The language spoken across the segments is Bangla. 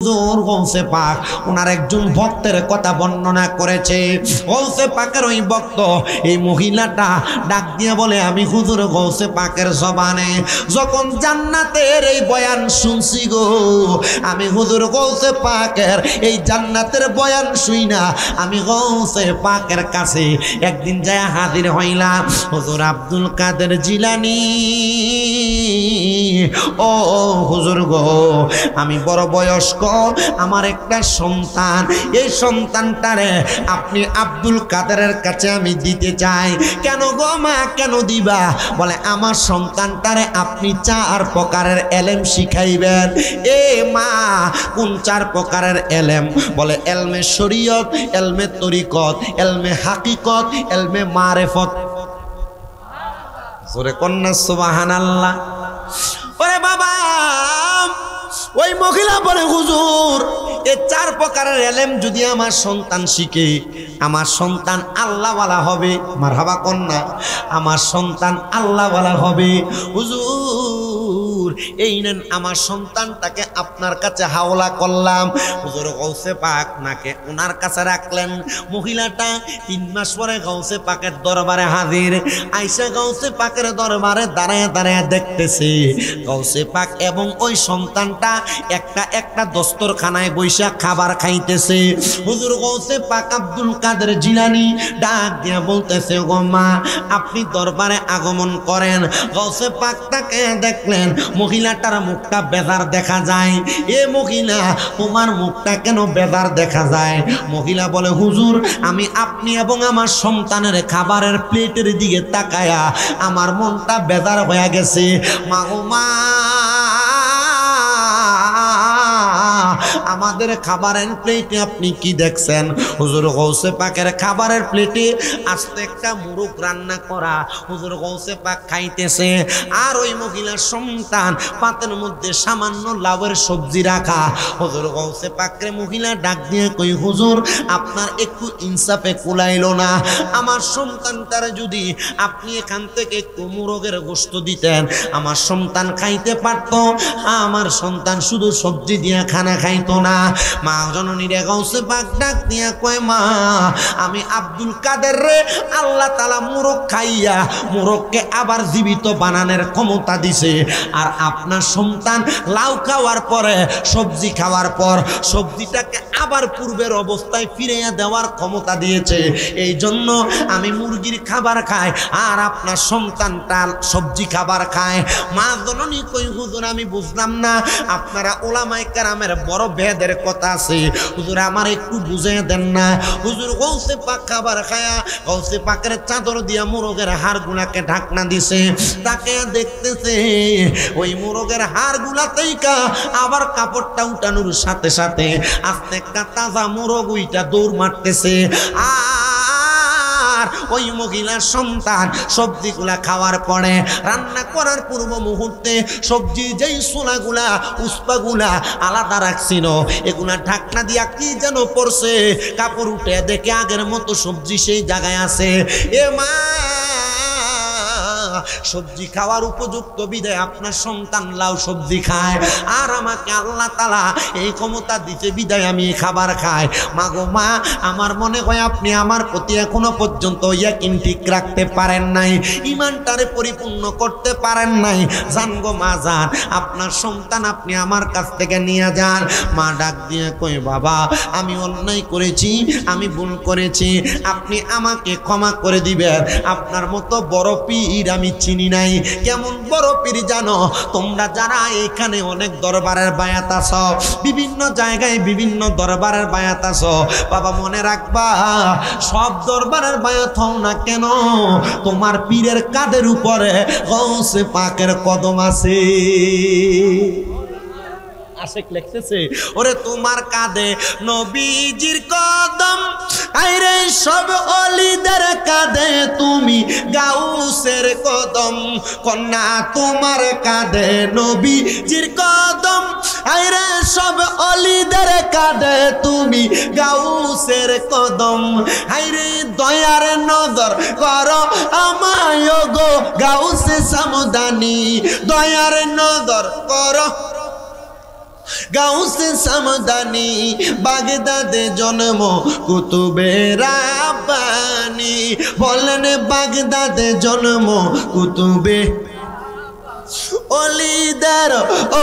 হুজুর গৌসে পাক ওনার একজন ভক্তের কথা বর্ণনা করেছে। গৌসে পাকের ওই ভক্ত এই মহিলাটা ডাক দিয়ে বলে, আমি হুজুর গৌসে পাকের জবানে যখন জান্নাতের এই বয়ান শুনছি গো, আমি হুজুর গৌসে পাকের এই জান্নাতের বয়ান শুই না, আমি গৌসে পাকের কাছে একদিন যায় হাজির হইলাম। হুজুর আব্দুল কাদের জিলানী, ও হুজুর গো, আমি বড় বয়স্ক, আমার একটা সন্তান, এই সন্তানটারে আপনি আব্দুল কাদেরের কাছে আমি দিতে চাই। কেন গো মা, কেন দিবা? বলে আমার সন্তানটারে আপনি 4 প্রকারের এলেম শিখাইবেন। এ মা, কোন 4 প্রকারের এলেম? বলে এলমে শরীয়ত, এলমে তরিকত, এলমে হাকিকত, এলমে মারেফত। জোরে কন্যা সুবহানাল্লাহ। ওরে বাবা, ওই মহিলা বলে, হুজুর এই 4 প্রকারের এলেম যদি আমার সন্তান শিখে, আমার সন্তান আল্লাহওয়ালা হবে। মারহাবা কন্যা, আমার সন্তান আল্লাহওয়ালা হবে। হুজুর এই নেন আমার সন্তানটাকে আপনার কাছে হাওলা করলাম। হুজুর গৌসে পাক নাকে ওনার কাছে রাখলেন। মহিলাটা 3 মাস পরে গৌসে পাকের দরবারে হাজির। আইসা গৌসে পাকের দরবারে দাঁড়ায় দাঁড়ায় দেখতেছে গৌসে পাক এবং ওই সন্তানটা একটা একটা দস্তরখানায় বৈশা খাবার খাইতেছে। হুজুর গৌসে পাক আব্দুল কাদের জিলানী ডাক দিয়ে বলতেছে, গো মা আপনি দরবারে আগমন করেন। গৌসে পাক তাকে দেখলেন, মহিলাটার মুখটা বেজার দেখা যায়। এ মহিলা, তোমার মুখটা কেন বেজার দেখা যায়? মহিলা বলে, হুজুর আমি আপনি এবং আমার সন্তানের খাবারের প্লেটের দিকে তাকায়া আমার মনটা বেজার হয়ে গেছে। মা গো মা, আমাদের খাবারের প্লেটে আপনি কি দেখছেন? হুজুর গৌসে পাকের খাবারের প্লেটে আস্তে একটা মুরগ রান্না করা। হুজুর গৌসে পাক খাইতেছে, আর ওই মহিলার সন্তান পাতের মধ্যে সামান্য লাউয়ের সবজি রাখা। হুজুর গৌসে পাকের মহিলা ডাক দিয়ে কই, হুজুর আপনার একটু ইনসাফে কুলাইলো না, আমার সন্তানটার যদি আপনি এখান থেকে একটু মুরগের গোশত দিতেন, আমার সন্তান খাইতে পারত। আমার সন্তান শুধু সবজি দিয়ে খানা খাইতো না। মা জননী রে গৌসে পাক ডাক দিয়া কয়, মা আমি আব্দুল কাদের রে আল্লাহ তাআলা মুরগ খাইয়া মুরগকে আবার জীবিত বানানোর ক্ষমতা দিছে, আর আপনার সন্তান লাউ খাওয়ার পরে, সবজি খাওয়ার পর সবজিটাকে আবার পূর্বের অবস্থায় ফিরিয়ে দেওয়ার ক্ষমতা দিয়েছে। এই জন্য আমি মুরগির খাবার খাই আর আপনার সন্তানটা সবজি খাবার খায়। মা জননী কই, হুজুর আমি বুঝলাম না, আপনারা উলামায়ে কেরামের বড় ভেদের কথা আছে, হুজুর আমার একটু বুঝিয়ে দেন না। হুজুর গৌসে পাক খাবার খায়া গৌসে পাকের চাদর দিয়া মুরগের হাড়গুলাকে ঢাকনা দিছে। তাকে দেখতেছে ওই মুরগের হাড়গুলাতেই আবার কাপড়টা উঠানোর সাথে সাথে আস্তে একটা তাজা মুরগ উইটা দৌড় মারতেছে। আর ওই মহিলার সন্তান সবজিগুলা খাওয়ার পরে রান্না করার পূর্ব মুহূর্তে সবজি যেই সোলাগুলা উস্পাগুলা আলাদা রাখছিল, এগুলা ঢাকনা দিয়া কি যেন পড়ছে, কাপড় উঠে দেখে আগের মতো সবজি সেই জায়গায় আছে। এ মা, সবজি খাওয়ার উপযুক্ত বিধায় আপনার সন্তান লাউ সবজি খায়, আর আমাকে আল্লাহ তাআলা এই ক্ষমতা দিতে বিধায় আমি খাবার খাই। মা গো মা, আমার মনে হয় আপনি আমার প্রতি এখনো পর্যন্ত ইয়াকিন ঠিক রাখতে পারেন নাই, ইমানটারে পরিপূর্ণ করতে পারেন নাই। জান গো মা যান, আপনার সন্তান আপনি আমার কাছ থেকে নিয়ে যান। মা ডাক দিয়ে কই, বাবা আমি অন্যায় করেছি, আমি ভুল করেছি, আপনি আমাকে ক্ষমা করে দিবেন। আপনার মতো বড় পীর আমি চিনি নাই। কেমন বড় পীর জানো? তোমরা যারা এখানে অনেক দরবারের বায়াত আছো, বিভিন্ন জায়গায় বিভিন্ন দরবারের বায়াত আছো, বাবা মনে রাখবা, সব দরবারের বায়াত হও না কেন, তোমার পীরের কাঁধের উপরে গৌসে পাকের কদম আছে। আশেক লিখতেছে, ওরে তোমার কাঁধে নবীজির কদম, আইরে সব ওলিদের কাঁধে তুমি গাউসের কদম। কন্যা তোমার কাঁধে নবীজির কদম, আইরে সব ওলিদের কাঁধে তুমি গাউসের কদম। আইরে দয়ার নজর করো আমায় গো গাউসে সামদানি, দয়ার নজর করো গাউসে সামদানি বাগদাদে জন্ম কুতুবে রাব্বানি বলেন বাগদাদে জন্ম কুতুবে অলিদার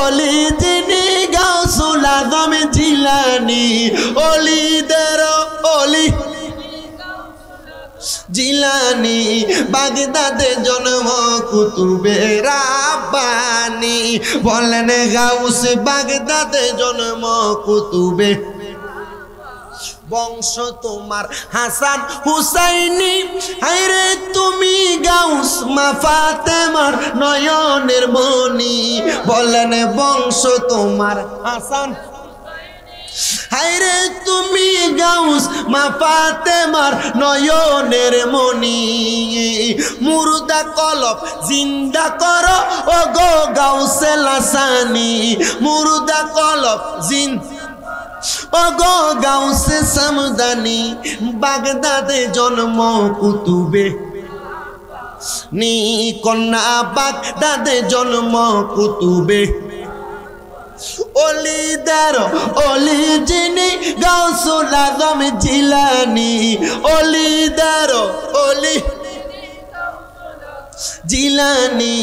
অলি যিনি গাউসুল আজম জিলানি অলিদার অলি জিলানি বাগদাদে জন্ম কুতুবে রাব্বানি বলেন গাউস বাগদাদে জন্ম কুতুবে বংশ তোমার হাসান হুসাইনি হায়রে তুমি গাউস মা ফাতেমার নয়নের মনি বলেন বংশ তোমার হাসান হায়রে তুমি গাউস মা ফাতেমার নয়নের মনি মুর্দা কলব জিন্দা করো ও গো গাউসে লাসানি মুর্দা কলব জিন্দা ও গো গাউসে সামদানি বাগদাদে জন্ম কুতুবে নি কন্যা বাগদাদে জন্ম কুতুবে অলিদার অলি যিনি গাউসুল আজম জিলানি অলিদার অলি জিলানি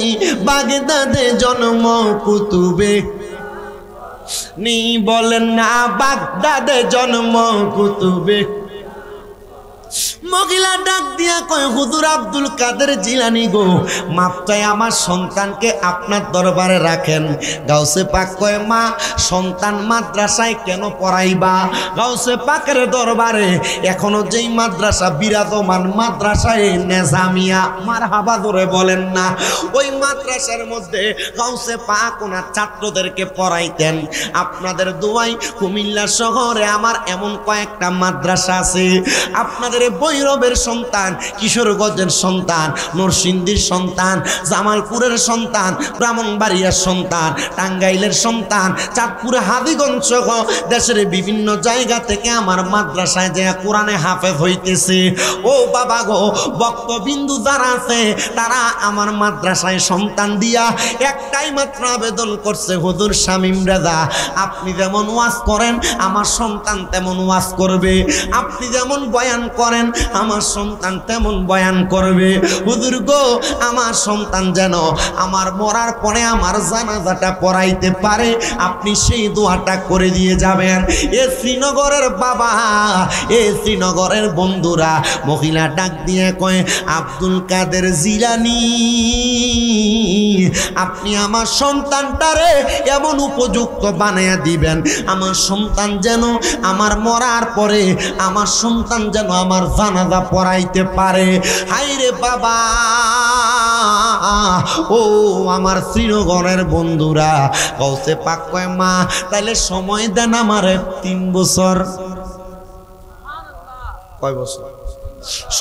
বাগদাদে জন্ম কুতুবে নি বলেন না বাগদাদে জন্ম কুতুবে মহিলা ডাক দিয়া কয় হুজুর আব্দুল কাদের জিলানী গো মাপ চাই আমার সন্তানকে আপনার দরবারে রাখেন গাউসে পাক কয় মা সন্তান মাদ্রাসায় কেন পড়াইবা গাউসে পাকের দরবারে এখনো যেই মাদ্রাসা বিরাজমান মাদ্রাসায় নেজামিয়া মারহাবা ধরে বলেন না ওই মাদ্রাসার মধ্যে গাউসে পাক ওনার ছাত্রদেরকে পড়াইতেন আপনাদের দোয়াই কুমিল্লা শহরে আমার এমন কয়েকটা মাদ্রাসা আছে আপনাদের বৈরবের সন্তান কিশোরগঞ্জের সন্তান নরসিংদীর সন্তান জামালপুরের সন্তান ব্রাহ্মণবাড়িয়ার সন্তান টাঙ্গাইলের সন্তান চাঁদপুর হাবিগঞ্জ সহ দেশের বিভিন্ন জায়গা থেকে আমার মাদ্রাসায় যে কোরআনে হাফেজ হইতেছে ও বাবা গো বক্তবিন্দু যারা আছে তারা আমার মাদ্রাসায় সন্তান দিয়া একটাই মাত্র আবেদন করছে হুজুর শামীম রাজা আপনি যেমন ওয়াজ করেন আমার সন্তান তেমন ওয়াজ করবে আপনি যেমন বয়ান করেন আমার সন্তান তেমন বয়ান করবে হুজুর গো আমার সন্তান যেন আমার মরার পরে আমার জানাজাটা পড়াইতে পারে আপনি সেই দোয়াটা করে দিয়ে যাবেন এ শ্রীনগরের বাবা এ শ্রীনগরের বন্ধুরা মহিলা ডাক দিয়ে কয় আব্দুল কাদের জিলানী আপনি আমার সন্তানটারে এমন উপযুক্ত বানায়া দিবেন আমার সন্তান যেন আমার মরার পরে আমার সন্তান যেন আমার জানাজা পড়াইতে পারে হায়রে বাবা ও আমার শ্রীনগরের বন্ধুরা গাউসে পাক কয় মা তাইলে সময় দেন আমারে 3 বছর কয় বছর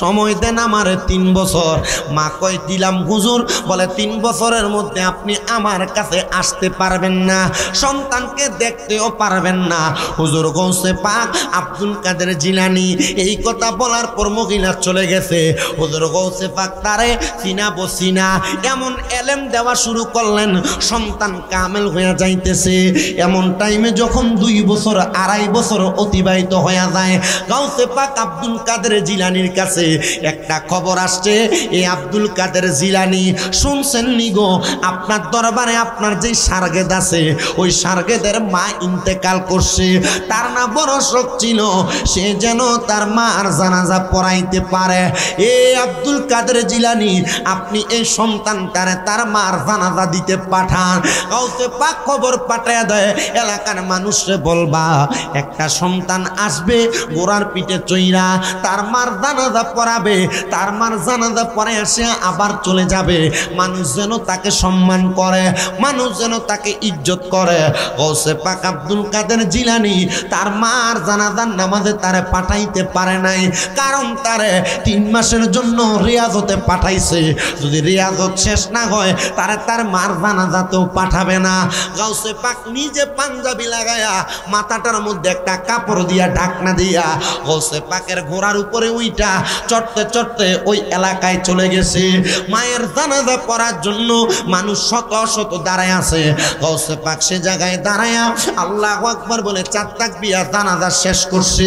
সময় দেন আমারে 3 বছর মা কয় দিলাম হুজুর বলে 3 বছরের মধ্যে আপনি আমার কাছে আসতে পারবেন না সন্তানকে দেখতেও পারবেন না হুজুর গাউসে পাক আব্দুল কাদের জিলানী এই কথা বলার পর মহিলা চলে গেছে হুজুর গাউসে পাক তারে চিনা বসিনা এমন এলেম দেওয়া শুরু করলেন সন্তান কামেল হয়ে যাইতেছে এমন টাইমে যখন 2 বছর 2.5 বছর অতিবাহিত হয়ে যায় গাউসে পাক আব্দুল কাদের জিলানীর কাছে একটা খবর আসছে এই আব্দুল কাদের জিলানী শুনছেন নি গো আপনার দরবারে আপনার যে সারগেদ আছে ওই সারগেদের মা ইন্তেকাল করছে তার না বড় শখ ছিল সে যেন তার মার জানাজা পড়াইতে পারে এ আব্দুল কাদের জিলানী আপনি এই সন্তানটারে তার মার জানাজা দিতে পাঠান গাউসে পাক খবর পাঠায় দেয় এলাকার মানুষে বলবা একটা সন্তান আসবে গোড়ার পিঠে চইরা তার মার জানাজা পড়াবে তার মার জানাজা পড়ে এসে আবার চলে যাবে মানুষ যেন তাকে সম্মান করে মানুষ যেন তাকে ইজ্জত করে গাউসে পাক আব্দুল কাদের জিলানী তার মার জানাজার নামাজে তারে পাঠাইতে পারে নাই কারণ তারে 3 মাসের জন্য রিয়াজতে পাঠাইছে যদি রিয়াজত শেষ না হয় তারে তার মার জানাজাতেও পাঠাবে না গাউসে পাক নিজে পাঞ্জাবি লাগায়া মাথাটার মধ্যে একটা কাপড় দিয়া ঢাকনা দিয়া গাউসে পাকের ঘোড়ার উপরে উইটা দিয়া চড়তে চড়তে ওই এলাকায় চলে গেছে। মায়ের জানাজা পড়ার জন্য মানুষ শত শত দাঁড়ায় আছে। গৌসে পাক সে জায়গায় দাঁড়ায়া আল্লাহু আকবার বলে 4 তাকবীর জানাজা শেষ করছে।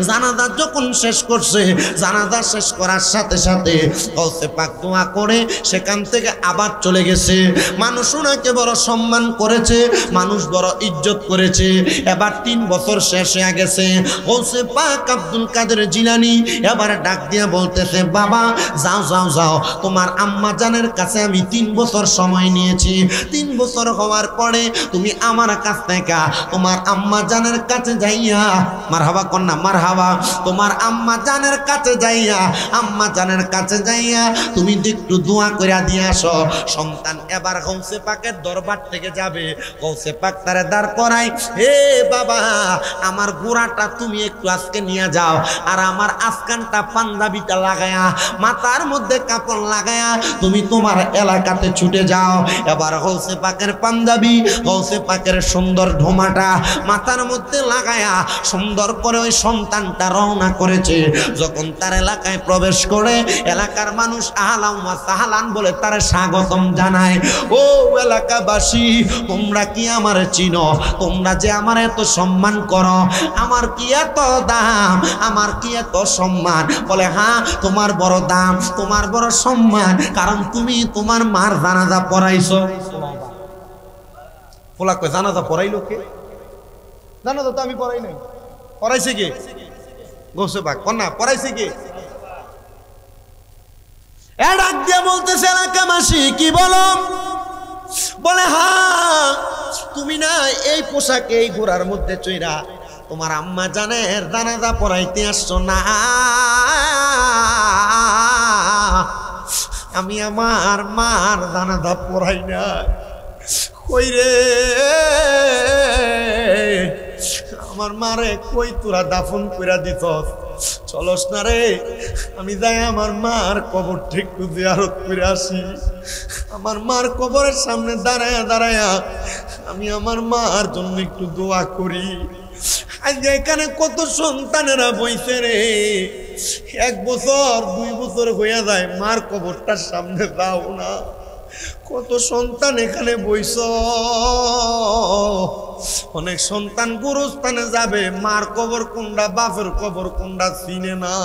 জানাজা যখন শেষ করছে, জানাজা শেষ করার সাথে সাথে গৌসে পাক দোয়া করে সেখান থেকে আবার চলে গেছে। মানুষ ওনাকে বড় সম্মান করেছে, মানুষ বড় ইজ্জত করেছে। এবার 3 বছর শেষ হয়ে গেছে। গৌসে পাক আব্দুল কাদের জিলানী এবার ডাক দিয়া বলতেছে, বাবা যাও যাও যাও, তোমার আম্মা জানের কাছে আমি 3 বছর সময় নিয়েছি। 3 বছর হওয়ার পরে তুমি আমার কাছ থেকে তোমার আম্মা জানের কাছে যাইয়া, মারহাবা কন্যা মারহাবা, তোমার আম্মা জানের কাছে যাইয়া, আম্মা জানের কাছে যাইয়া তুমি একটু দোয়া কইরা দিয়ে আসো। সন্তান এবার গৌসে পাকের দরবার থেকে যাবে। গৌসে পাক তারে দাঁড় করাই, হে বাবা আমার গোড়াটা তুমি একটু আজকে নিয়ে যাও, আর আমার আফগানটা পাঞ্জাবিটা লাগায়া, মাথার মধ্যে কাপড় লাগায়া তুমি তোমার এলাকাতে ছুটে যাও। এবার গৌসে পাকের পাঞ্জাবি, গৌসে পাকের সুন্দর ঢোমাটা মাথার মধ্যে লাগায়া সুন্দর করে ওই সন্তানটা রওনা করেছে। যখন তার এলাকায় প্রবেশ করে এলাকার মানুষ আহলান ওয়া সাহলান বলে তার স্বাগতম জানায়। ও এলাকাবাসী, তোমরা কি আমার চিনো? তোমরা যে আমার এত সম্মান করো, আমার কি এত দাম, আমার কি এত সম্মান? বলে হ্যাঁ, তোমার বড় দাম, তোমার বড় সম্মান, কারণ তুমি তোমার মার জানাজা পড়াইছো। পোলা কয় জানাজা পড়াইলো কে? জানাজা তো আমি পড়াই নাই। পড়াইছে কে? গৌসে পাক। কন্যা পড়াইছে কে? ডাক দিয়ে বলতেছে, এলাকাবাসী কি বলো? বলে হ্যাঁ, তুমি না এই পোশাকে এই ঘোড়ার মধ্যে চইরা তোমার আম্মা জানের জানাজা পড়াইতে আসছো না? আমি আমার মার জানাজা পড়াই না। কই রে আমার মারে, কই তোরা দাফন কইরা দিত? চলস না রে, আমি যাই আমার মার কবরটা একটু জিয়ারত করে আসি। আমার মার কবরের সামনে দাঁড়ায়া দাঁড়ায়া আমি আমার মার জন্য একটু দোয়া করি। আজকে এখানে কত সন্তানেরা বইছে রে, 1 বছর 2 বছর হইয়া যায়, মার কবরটার সামনে যাও না। কত সন্তান এখানে বইছ, অনেক সন্তান গুরুস্থানে যাবে, মার কবর কোনটা বাপের কবর কোনটা চিনে না।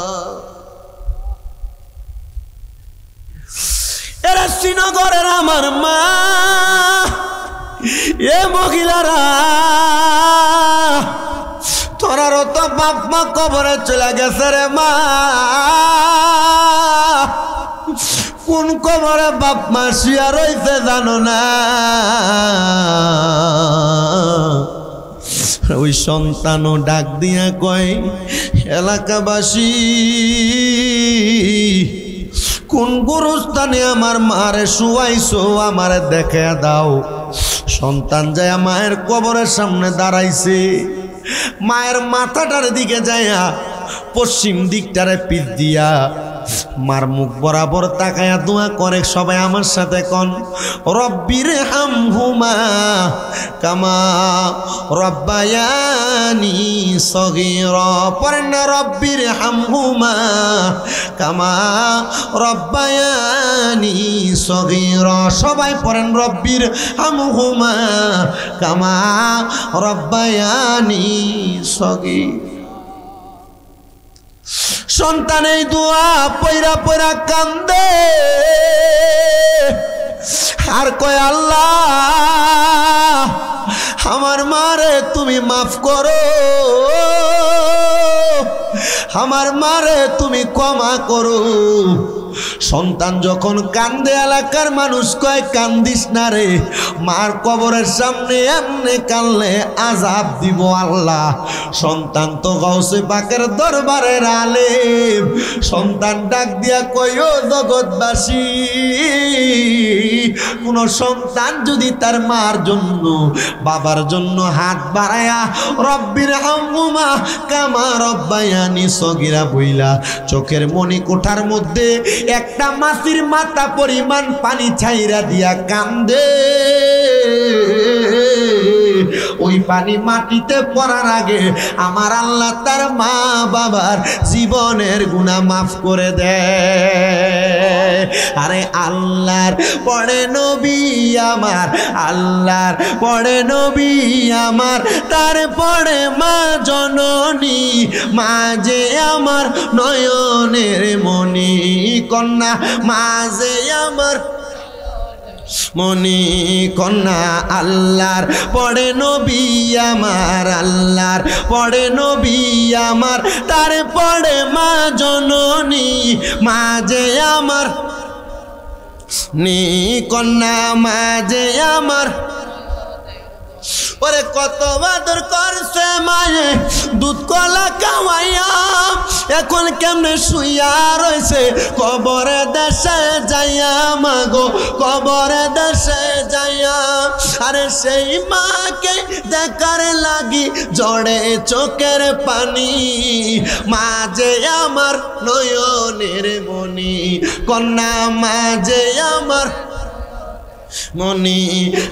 এরা শ্রীনগরের আমার মা, এ মহিলারা তোরারও তো বাপ মা কবরে চলে গেছে রে মা। কোন কবরে বাপ মা শুয়া রইছে জানো না? ওই সন্তানও ডাক দিয়া কয়, এলাকাবাসী কোন গুরুস্থানে আমার মারে শুয়াইছো আমারে দেখে দাও। সন্তান যায় মায়ের কবরের সামনে দাঁড়াইছে, মায়ের মাথাটার দিকে যাইয়া পশ্চিম দিকটারে পিঠ দিয়া মার মুখ বরাবর তাকায়া দোয়া করে। সবাই আমার সাথে কোন, রব্বির হামহুমা কামা রব্বায়ানি সগীরা। পড়েন না, রব্বির হামহুমা কামা রব্বায়ানি সগীরা। সবাই পড়েন, রব্বির হামহুমা কামা রব্বায়ানি সগীরা। সন্তান এই দোয়া পয়রা পয়রা কান্দে আর কয়, আল্লাহ আমার মারে তুমি মাফ করো, আমার মারে তুমি ক্ষমা করো। সন্তান যখন কান্দে এলাকার মানুষ কয়, কান্দিস না রে, মার কবরের সামনে এমনি কানলে আযাব দিব আল্লাহ। সন্তান তো গাউসে পাকের দরবারের আলেম। সন্তান ডাক দিয়া কয়, ও জগৎবাসী, কোন সন্তান যদি তার মার জন্য বাবার জন্য হাত বাড়ায়া রব্বির হামহুমা কামা রব্বায়ানি সগীরা বইলা চোখের মনি কোঠার মধ্যে একটা মাছির মাথা পরিমাণ পানি ছাইরা দিয়া কান্দে, ওই পানি মাটিতে পড়ার আগে আমার আল্লাহ তার মা বাবার জীবনের গুনাহ মাফ করে দেয়। আরে আল্লাহর পড়ে নবী আমার, আল্লাহর পড়ে নবী আমার, তারপরে মা জননী, মা যে আমার নয়নের মনি কন্যা, মা যে আমার মনি কন্যা। আল্লাহর পড়ে নবী আমার, আল্লাহর পড়ে নবী আমার, তারপরে মা জননী, মা যে আমার নি কন্যা, মা যে আমার। ওরে কত বাদর করছে মায়ে দুধ কলা খাওয়াইয়া, এখন কেমনে শুইয়া রয়েছে কবরে দেশে যাইয়া, মাগো কবরে দেশে যাইয়া। আরে সেই মাকে দেখার লাগি জড়ে চোখের পানি, মা যে আমার নয়নের মনি কন্যা, মা যে আমার মনি।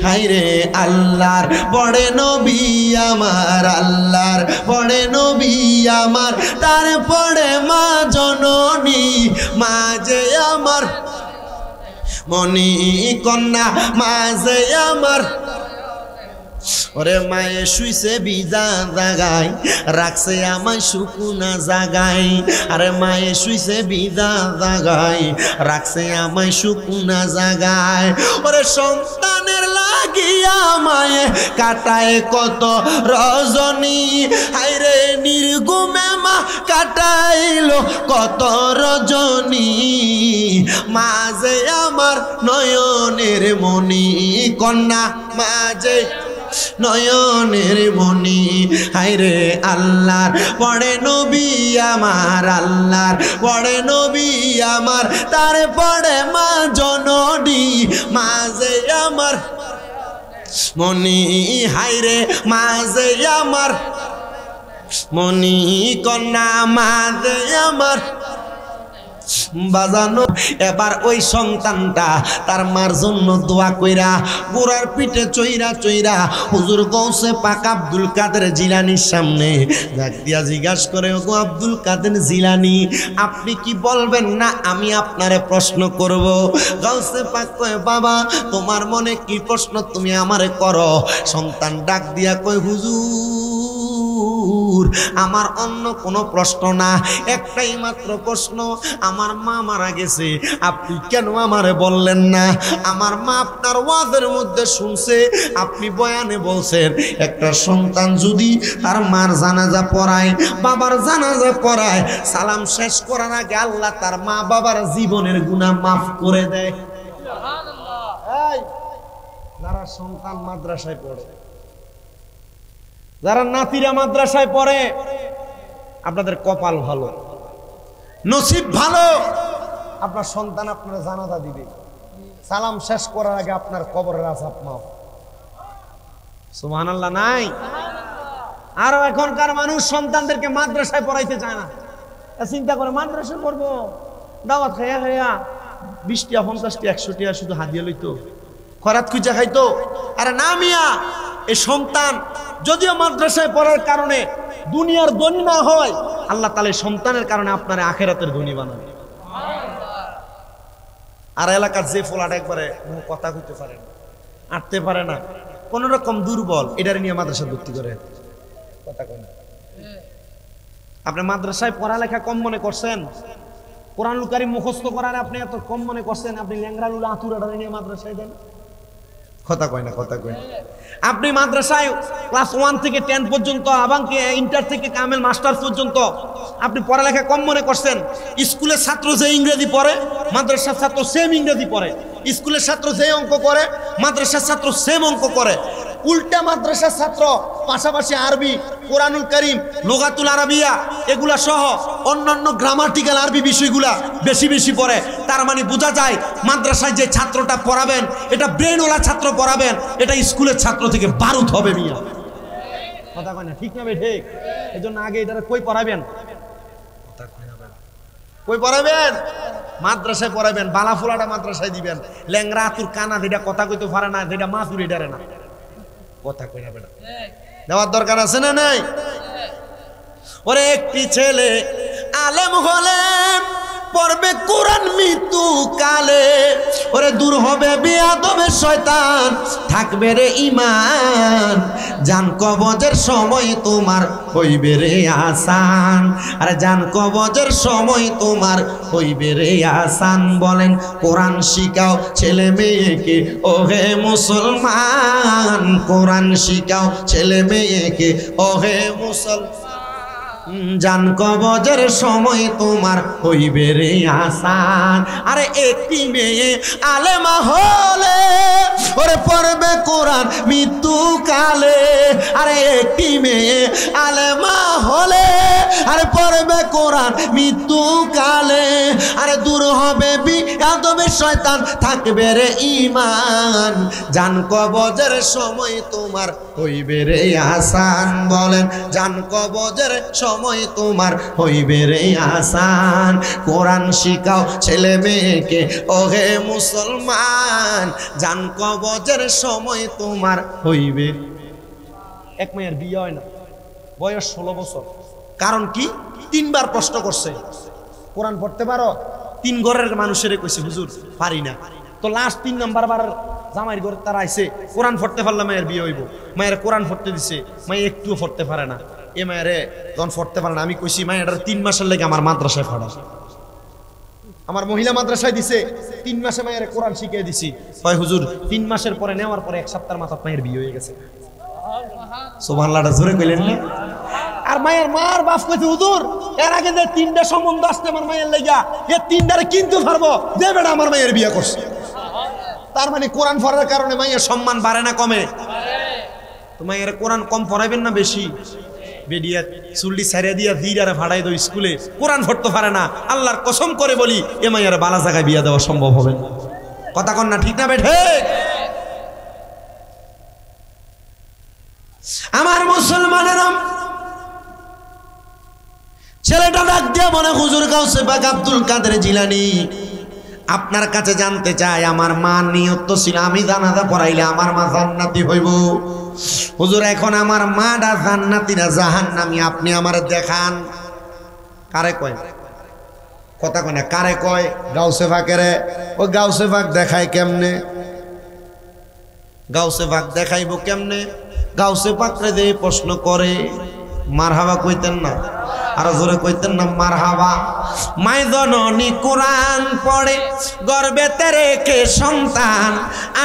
হাইরে আল্লাহর পড়ে নবী আমার, আল্লাহর পড়ে নবী আমার, তারপরে মা জননী, মা যে আমার মনি কন্যা, মা যে আমার। ওরে মায়ে শুইছে বিজা জাগায়, রাখছে আমায় শুকুনা জাগায়। আরে মায়ে শুইছে বিজা জাগায়, রাখছে আমায় শুকুনা জাগায়। ওরে সন্তানের লাগিয়া মায়ে কাটায় কত রজনী, হাইরে নির্গুমে মা কাটাইলো কত রজনী, মা যে আমার নয়নের মনি কন্যা, মা যে নয়নের মনি। হায়রে আল্লাহর পড়ে নবী আমার, আল্লাহর পড়ে নবী আমার, তারপরে মা জননী, মা যে আমার মনি। হায়রে মা যে আমার মনি কন্যা, মা যে আমার বাজানো। এবার ওই সন্তানটা তার মার জন্য দোয়া কইরা গোড়ার পিঠে চইরা চইরা হুজুর গৌসে পাক আব্দুল কাদের জিলানির সামনে ডাক দিয়া জিজ্ঞাসা করে, ওগো আব্দুল কাদের জিলানি, আপনি কি বলবেন না আমি আপনারে প্রশ্ন করব? গৌসে পাক কয়, বাবা তোমার মনে কি প্রশ্ন তুমি আমারে করো। সন্তান ডাক দিয়া কয়, হুজুর আমার অন্য কোনো প্রশ্ন না, একটাই মাত্র প্রশ্ন। আমার মা মারা গেছে, আপনি কেন আমারে বললেন না? আমার মা আপনার ওয়াজের মধ্যে শুনছে, আপনি বয়ানে বলছেন একটা সন্তান যদি তার মার জানাজা পড়ায়, বাবার জানাজা পড়ায়, সালাম শেষ করার আগে আল্লাহ তার মা বাবার জীবনের গুনাহ মাফ করে দেয়। এই যারা সন্তান মাদ্রাসায় পড়ে, যারা নাতিরা মাদ্রাসায় পড়ে, আপনাদের কপাল ভালো, নসিব ভালো। আপনার সন্তান আপনার জানাজা দিবে, সালাম শেষ করার আগে আপনার কবরের আযাব মাফ। সুবহানাল্লাহ নাই? আর এখনকার মানুষ সন্তানদেরকে মাদ্রাসায় পড়াইতে চায় না, চিন্তা করে মাদ্রাসায় পড়বো, দাওয়াত খাইয়া খাইয়া 20 টিয়া 50 টিয়া 100 টিয়া শুধু হাদিয়া লইতো, খরাত খুঁজা খাইতো। আরে না মিয়া, এই সন্তান যদিও মাদ্রাসায় পড়ার কারণে দুনিয়ার ধনী না হয়, আল্লাহ তাআলা সন্তানের কারণে আপনার আখিরাতের ধনী বানাবে। আর এলাকার যে ফোলাটা একবারে কথা কইতে পারে না, আটতে পারে না, কোন রকম দুর্বল, এটার নিয়ে মাদ্রাসা ভর্তি করে কথা কয় না। আপনি মাদ্রাসায় পড়ালেখা কম মনে করছেন, কোরআনুল কারীম মুখস্থ করার আপনি এত কম মনে করছেন, আপনি ল্যাংরালুল আতুরাটা নিয়ে মাদ্রাসায় দেন, কথা কয় না, কথা কয় না। আপনি মাদ্রাসায় ক্লাস 1 থেকে 10 পর্যন্ত এবং ইন্টার থেকে কামেল মাস্টার্স পর্যন্ত আপনি পড়ালেখা কম মনে করছেন। স্কুলের ছাত্র যে ইংরেজি পড়ে, মাদ্রাসার ছাত্র সেম ইংরেজি পড়ে। স্কুলের ছাত্র যে অঙ্ক করে, মাদ্রাসার ছাত্র সেম অঙ্ক করে। উল্টা মাদ্রাসার ছাত্র পাশাপাশি আরবি, কোরআনুল কারীম, লুগাতুল আরাবিয়া এগুলা সহ অন্যান্য গ্রামাটিক্যাল আরবি বিষয়গুলা বেশি বেশি পড়ে। তার মানে বোঝা যায় মাদ্রাসায় যে ছাত্রটা পড়াবেন এটা ব্রেনওয়ালা ছাত্র পড়াবেন, এটা স্কুলের ছাত্র থেকে বারুদ হবে মিয়া। কথা কয় না, ঠিক না ভাই? ঠিক। এই জন্য আগে এটা কই পড়াবেন, কই পড়াবেন? মাদ্রাসায় পড়াবেন, বালাফুলাটা মাদ্রাসায় দিবেন, ল্যাংরা আতুর কানা যেটা কথা কইতে পারে না, যেটা মাতুরি ডারে না, কথা কই যাবে না, দেওয়ার দরকার আছে না নাই? ওরে একটি ছেলে আলেম হলে পড়বে কোরআন মৃত্যু কালে, ওরে দূর হবে বিয়াদবে শয়তান, থাকবে রে ঈমান, জান কবজের সময় তোমার হইবে রে আসান, আরে জান কবজের সময় তোমার হইবে রে আসান। বলেন কোরআন শিখাও ছেলে মেয়েকে ওহে মুসলমান, কোরআন শিখাও ছেলে মেয়েকে ওহে মুসলমান, জান কবজের সময় তোমার হইবে রে আসান। আরে একটি মেয়ে আলেমা হলে ওরে পড়বে কোরআন মৃত্যু কালে, আরে একটি মেয়ে আলেমা হলে আরে পড়বে কোরআন মৃত্যু কালে, আরে দূর হবে বিয়াদবে শয়তান, থাকবে রে ঈমান, জান কবজের সময় তোমার হইবে রে আসান। বলেন জান কবজের সময় তোমার হইবে রে আসান, কোরআন শিখাও ছেলে মেয়েকে ওহে মুসলমান, জান কবজের সময় তোমার হইবে। এক মেয়ের বিয়ে হয় না, বয়স 16 বছর, কারণ কি? 3 বার প্রশ্ন করছে কোরআন পড়তে পারো? 3 ঘরের মানুষের কইছে হুজুর পারি না। তো লাস্ট 3 নাম্বার বার জামাইয়ের ঘরে তারা আইছে, কোরআন পড়তে পারলে মায়ের বিয়ে হইব। মায়ের কোরআন পড়তে দিছে, মাই একটুও পড়তে পারে না। এ মায়েরে যখন পড়তে পারে না, আমি কইছি মায়ের 3 মাসের লেগে আমার মাদ্রাসায় পড়া, আমার মহিলা মাদ্রাসায় দিছে, 3 মাসে মায়ের কোরআন শিখিয়ে দিছি। হয় হুজুর 3 মাসের পরে নেওয়ার পরে 1 সপ্তাহের মাথা মায়ের বিয়ে হয়ে গেছে। সুবহানাল্লাহ, জোরে কইলেন না? আর মায়ের মার বাপ কইছে হুজুর এর আগে যে 3টা সম্বন্ধ আসছে আমার মায়ের লাগা, এ 3টারে কিনতে পারবো, যে বেটা আমার মায়ের বিয়ে করছে। তার মানে কোরআন পড়ার কারণে মায়ের সম্মান বাড়ে না কমে? তো মায়ের কোরআন কম পড়াইবেন না বেশি? বেডিয়া চুল্লি ছাড়িয়ে দিয়া ভিড়ারে ভাড়াই দো স্কুলে, কোরআন পড়তে পারে না, আল্লাহর কসম করে বলি এ মায়ের বালা জায়গায় বিয়া দেওয়া সম্ভব হবে না। কথা কন না, ঠিক না বেঠে? আমার মুসলমানেরা, ছেলেটা ডাক দিয়া বলে হুজুর গাউসে পাক আব্দুল কাদের জিলানী, আপনার কাছে জানতে চাই আমার মা নিয়ত ছিল আমি জানাজা পড়াইলে আমার মা জান্নাতি হইব। হুজুর এখন আমার মাটা জান্নাতি না জাহান্নামী, আপনি আমার দেখান। কারে কয়? কথা কয় না, কারে কয়? গাউসে পাকেরে। ও গাউসে পাক দেখায় কেমনে? গাউসে পাক দেখাইব কেমনে? গাউসে পাকরে দিয়ে প্রশ্ন করে, মারহাবা কইতেন না? আর জোরে কইতেন না মারহাবা? মাই জননী কোরআন পড়ে গর্বেতে রেখে সন্তান,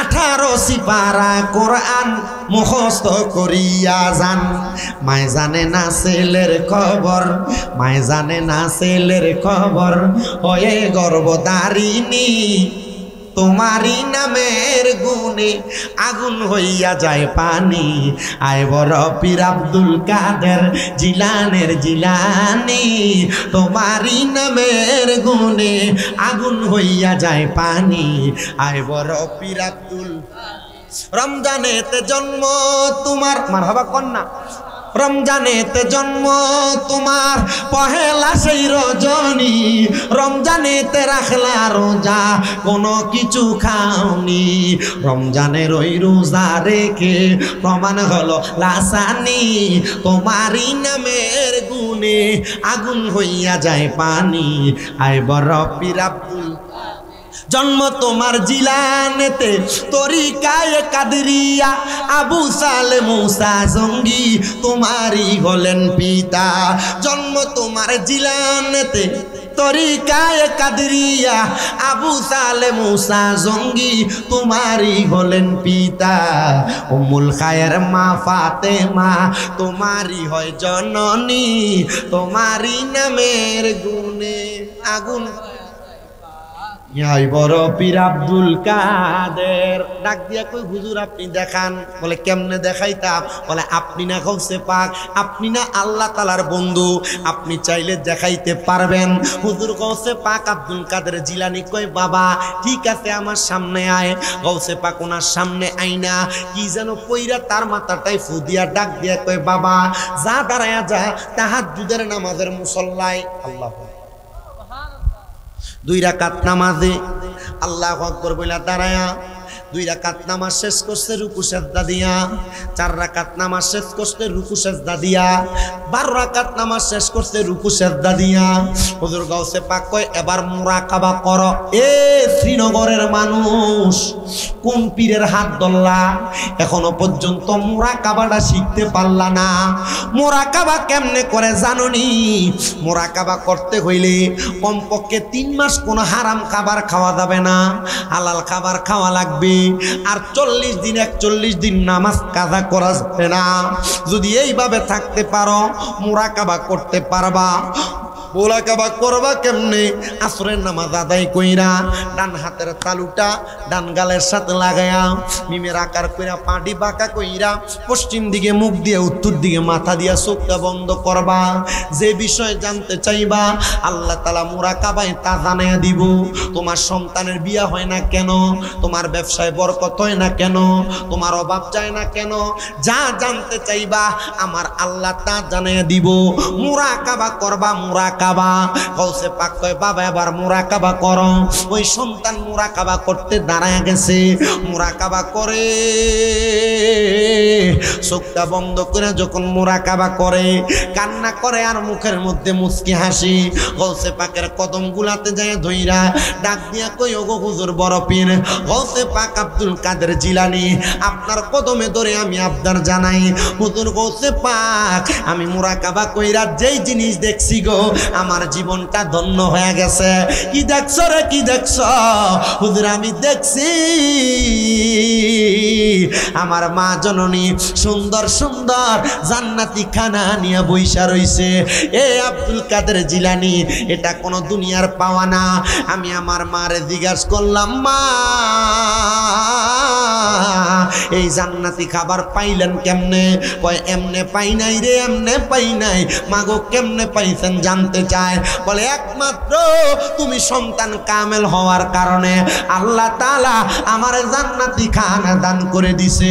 18 সিপারা কোরআন মুখস্থ করিয়া যান। মায় জানে না ছেলের খবর, মায় জানে না ছেলের খবর, হয়ে গর্ভধারিণী তোমারি নামের গুণে আগুন হইয়া যায় পানি। আয় বড় পীর আব্দুল কাদের জিলানের জিলানি, তোমারি নামের গুণে আগুন হইয়া যায় পানি। আয় বড় পীর আব্দুল। রমজানেতে জন্ম তোমার, মারহাবা কন্যা, রমজানেতে জন্ম তোমার পহেলা সেই রজনী, রমজানেতে রাখলা রোজা কোনো কিছু খাওনি, রমজানের ওই রোজা রেখে প্রমাণ হলো লাসানি, তোমারই নামের গুণে আগুন হইয়া যায় পানি। আয় বড় পীর আব্দুল। জন্ম তোমার জিলানেতে তরিকায় কাদরিয়া, আবু সালে মুসা জঙ্গি তোমারই হলেন পিতা। জন্ম তোমার জিলানেতে তরিকায় কাদরিয়া, আবু সালে মুসা জঙ্গি তোমারই হলেন পিতা। উম্মুল খায়ের মা ফাতেমা তোমারই হয় জননী, তোমারই নামের গুণে আগুন। বড় পীর আব্দুল কাদের ডাক দিয়া কই হুজুর আপনি দেখান। বলে কেমনে দেখাইতাম? বলে আপনি না গাউসে পাক, আপনি না আল্লাহ তাআলার বন্ধু, আপনি চাইলে দেখাইতে পারবেন। হুজুর গাউসে পাক আব্দুল কাদের জিলানী কই বাবা ঠিক আছে আমার সামনে আয়। গাউসে পাক ওনার সামনে আইনা কি যেন কইরা তার মাথাটাই ফু দিয়া ডাক দিয়া কই বাবা যা দাঁড়ায়া যা তাহাজ্জুদের নামাজের মুসল্লায়। আল্লাহ 2 রাকাত নামাজে আল্লাহু আকবার বইলা দাঁড়ায়া 2 রাকাত নামাজ শেষ করছে রুকু সিজদা দিয়া, 4 রাকাত নামাজ শেষ করছে রুকু সিজদা দিয়া, 12 রাকাত নামাজ শেষ করছে রুকু সিজদা দিয়া। হুজুর গাউসে পাক কয় এবার মুরাকাবা করো। এ শ্রীনগরের মানুষ কোন পীরের হাত ধরলা, এখনো পর্যন্ত মুরাকাবাটা শিখতে পারলা না। মুরাকাবা কেমনে করে জানোনি? মুরাকাবা করতে হইলে কমপক্ষে 3 মাস কোনো হারাম খাবার খাওয়া যাবে না, হালাল খাবার খাওয়া লাগবে। আর 40 দিন 41 দিন নামাজ কাজা করা যাবে না। যদি এইভাবে থাকতে পারো মুরাকাবা করতে পারবা। মুরাকাবা করবা কেমনে? আসরের নামাজ আদায় কইরা ডান হাতের তালুটা ডান গালের সাথে লাগায়া মিমের আকার কইরা পাটি বাঁকা কইরা পশ্চিম দিকে মুখ দিয়ে উত্তর দিকে মাথা দিয়া চোখটা বন্ধ করবা। যে বিষয় জানতে চাইবা আল্লাহ তাআলা মুরাকাবায় তা জানাইয়া দিব। তোমার সন্তানের বিয়া হয় না কেন, তোমার ব্যবসায় বরকত হয় না কেন, তোমার অভাব যায় না কেন, যা জানতে চাইবা আমার আল্লাহ তা জানাইয়া দিব। মুরাকাবা করবা। মুরাকাবা গাউসে পাক কয় বাবা এবার মুরাকাবা করো। ওই সন্তান মুরাকাবা করতে দাঁড়ায় গেছে। মুরাকাবা করে চোখটা বন্ধ করে যখন মুরাকাবা করে কান্না করে আর মুখের মধ্যে মুচকি হাসি। গাউসে পাকের কদম গুলাতে যায় ধইরা ডাক দিয়া কই ওগো হুজুর বড় পীর গাউসে পাক আব্দুল কাদের জিলানী আপনার কদমে ধরে আমি আবদার জানাই। হুজুর গাউসে পাক আমি মুরাকাবা কইরা যেই জিনিস দেখছি গো আমার জীবনটা ধন্য হয়ে গেছে। কি দেখছো রে কি দেখছো? হুজুর আমি দেখছি আমার মা জননী সুন্দর সুন্দর জান্নাতি খানা নিয়ে বইসা রইছে। এ আব্দুল কাদের জিলানী এটা কোনো দুনিয়ার পাওয়া না। আমি আমার মারে জিজ্ঞাসা করলাম মা এই জান্নাতি খাবার পাইলেন কেমনে? কয় এমনে পাই নাই রে, এমনে পাই নাই। মাগো কেমনে পাইছেন জানতে চায়। বলে একমাত্র তুমি সন্তান কামেল হওয়ার কারণে আল্লাহ তাআলা আমার জান্নাতি খানা দান করে দিছে।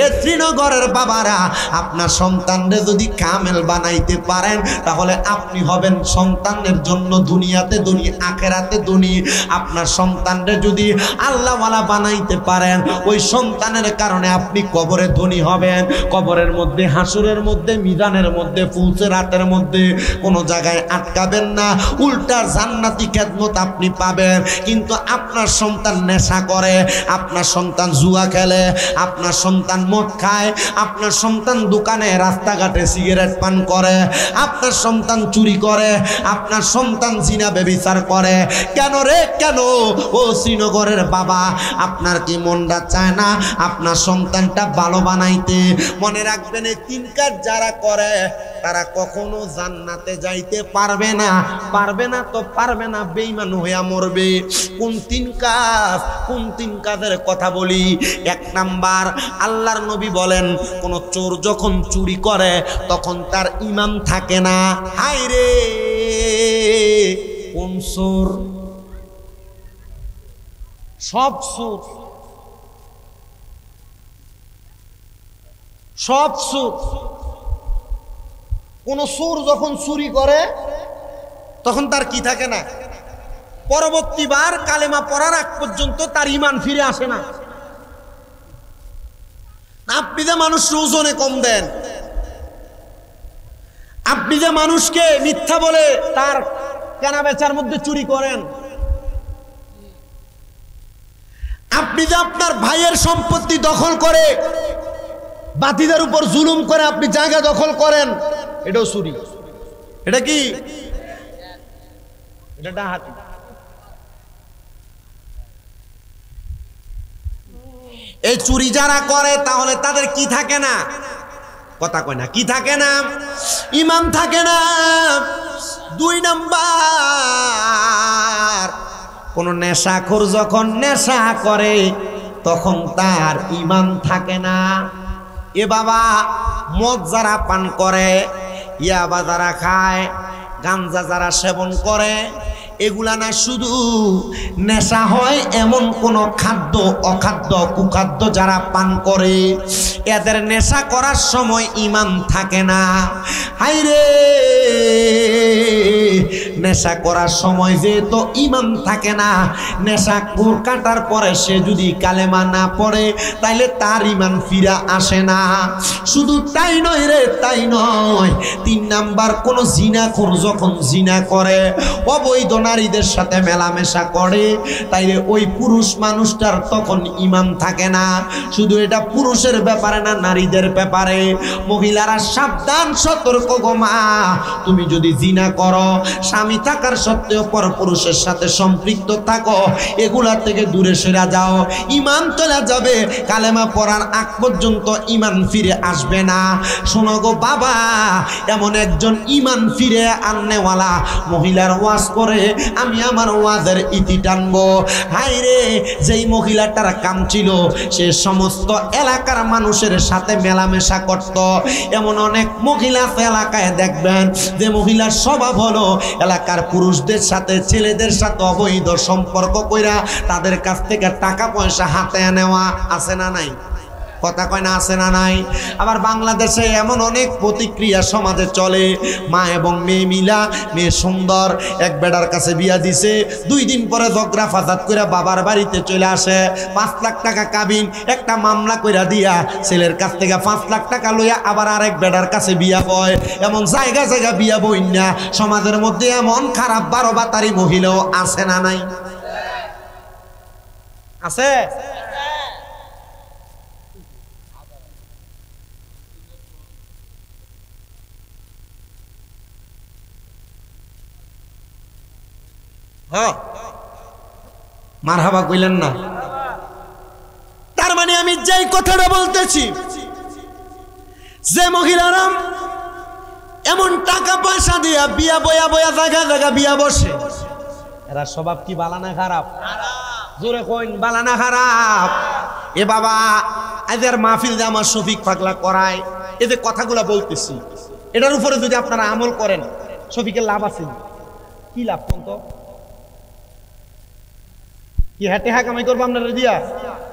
এ শ্রীনগরের বাবারা আপনার সন্তানরে যদি কামেল বানাইতে পারেন তাহলে আপনি হবেন সন্তানের জন্য দুনিয়াতে ধনী আখেরাতে ধনী। আপনার সন্তানরে যদি আল্লাহওয়ালা বানাইতে পারেন ওই সন্তানের কারণে আপনি কবরে ধনী হবেন। কবরের মধ্যে হাসুরের মধ্যে মিজানের মধ্যে ফুলসে রাতের মধ্যে কোনো জায়গায় আটকাবেন না, উল্টা জান্নাতি খেদমত আপনি পাবেন। কিন্তু আপনার সন্তান নেশা করে, আপনার সন্তান জুয়া খেলে, আপনার সন্তান মদ খায়, আপনার সন্তান দোকানে রাস্তাঘাটে সিগারেট পান করে, আপনার সন্তান চুরি করে, আপনার সন্তান জিনা ব্যভিচার করে, কেন রে কেন? ও শ্রীনগরের বাবা আপনার কি মনটা চায় না আপনার সন্তানটা ভালো বানাইতে? মনে রাখবেন এই 3 কাজ যারা করে তারা কখনো জান্নাতে যাইতে পারবে না। পারবে না তো পারবে না, বেঈমান হইয়া মরবে। কোন 3 কাজ? কোন 3 কাজের কথা বলি? 1 নাম্বার আল্লাহর নবী বলেন কোন চোর যখন চুরি করে তখন তার ঈমান থাকে না। হায় রে কোন চোর? সব চোর, সব চোর। কোন চোর যখন চুরি করে তখন তার কি থাকে না? পরবর্তীবার কালেমা পড়ার আগ পর্যন্ত তার ঈমান ফিরে আসে না। আপনি যে মানুষের ওজনে কম দেন, আপনি যে মানুষকে মিথ্যা বলে তার কেনা বেচার মধ্যে চুরি করেন, আপনি যে আপনার ভাইয়ের সম্পত্তি দখল করে বাতিদের উপর জুলুম করে আপনি জায়গা দখল করেন, এটাও চুরি। এটা কি? এটা ডাকাতি। এই চুরি যারা করে তাহলে তাদের কি থাকে না? কথা কয় না, কি থাকে না? ঈমান থাকে না। 2 নাম্বার কোন নেশাখোর যখন নেশা করে তখন তার ঈমান থাকে না। এ বাবা মদ যারা পান করে, ইয়াবা যারা খায়, গাঞ্জা যারা সেবন করে, এগুলা না শুধু নেশা হয় এমন কোন খাদ্য অখাদ্য কুখাদ্য যারা পান করে এদের নেশা করার সময় ঈমান থাকে না। হায়রে নেশা করার সময় যেহেতু ইমান থাকে না, নেশা কাটার পরে সে যদি কালেমা না পড়ে তাইলে তার ইমান ফিরা আসে না। শুধু তাই নয় রে, তাই নয়, 3 নাম্বার কোন জিনাখোর যখন জিনা করে, অবৈধ নারীদের সাথে মেলামেশা করে, তাইলে ওই পুরুষ মানুষটার তখন ইমান থাকে না। শুধু এটা পুরুষের ব্যাপারে না, নারীদের ব্যাপারে। মহিলারা সাবধান, সতর্ক গো মা, তুমি যদি জিনা করো, স্বামী থাকার সত্ত্বেও পরপুরুষের সাথে সম্পৃক্ত থাকো, এগুলা থেকে দূরে সরে যাও, ইমান চলে যাবে। কালেমা পড়ার আগ পর্যন্ত ইমান ফিরে আসবে না। শোনো গো বাবা, এমন একজন ইমান ফিরে আননেওয়ালা মহিলার ওয়াজ করে আমি আমার ওয়াজের ইতি টানবো। হাই রে, যেই মহিলাটার কাম ছিল সে সমস্ত এলাকার মানুষের সাথে মেলামেশা করত। এমন অনেক মহিলা এলাকায় দেখবেন যে মহিলার স্বভাব হলো এলাকার পুরুষদের সাথে, ছেলেদের সাথে অবৈধ সম্পর্ক কইরা তাদের কাছ থেকে টাকা পয়সা হাতে নেওয়া। আছে না নাই? কথা কয় না, আছে না নাই? আবার বাংলাদেশে এমন অনেক প্রতিক্রিয়া সমাজে চলে, মা এবং মেয়ে মিলা, মেয়ে সুন্দর, এক বেড়ার কাছে বিয়া দিছে, 2 দিন পরে ঝগড়া ফাসাদ কইরা বাবার বাড়িতে চলে আসে, 5 লাখ টাকা কাবিন, একটা মামলা কইরা দিয়া ছেলের কাছ থেকে 5 লাখ টাকা লইয়া আবার আরেক বেড়ার কাছে বিয়া বয়। এমন জায়গা জায়গা বিয়া বই না। সমাজের মধ্যে এমন খারাপ 12 বাতারি মহিলাও আছে না নাই? আছে? হ্যাঁ, মারহাবা কইলেন না? তার মানে আমি যেই কথাটা বলতেছি, যে মহিলারা এমন টাকা পয়সা দিয়া বিয়া বয়া বয়া জায়গা জায়গা বিয়া বসে, এরা স্বভাব কি বালা না খারাপ? জোরে কইন, বালা না খারাপ? এ বাবা, এদের মাহফিল যে আমার শফিক পাগলা করায়, এই যে কথাগুলা বলতেছি, এটার উপরে যদি আপনারা আমল করেন, শফিকের লাভ আছে। কি লাভ কোন তো? কি হাতে হা কামাই করবো আপনারা দিয়া?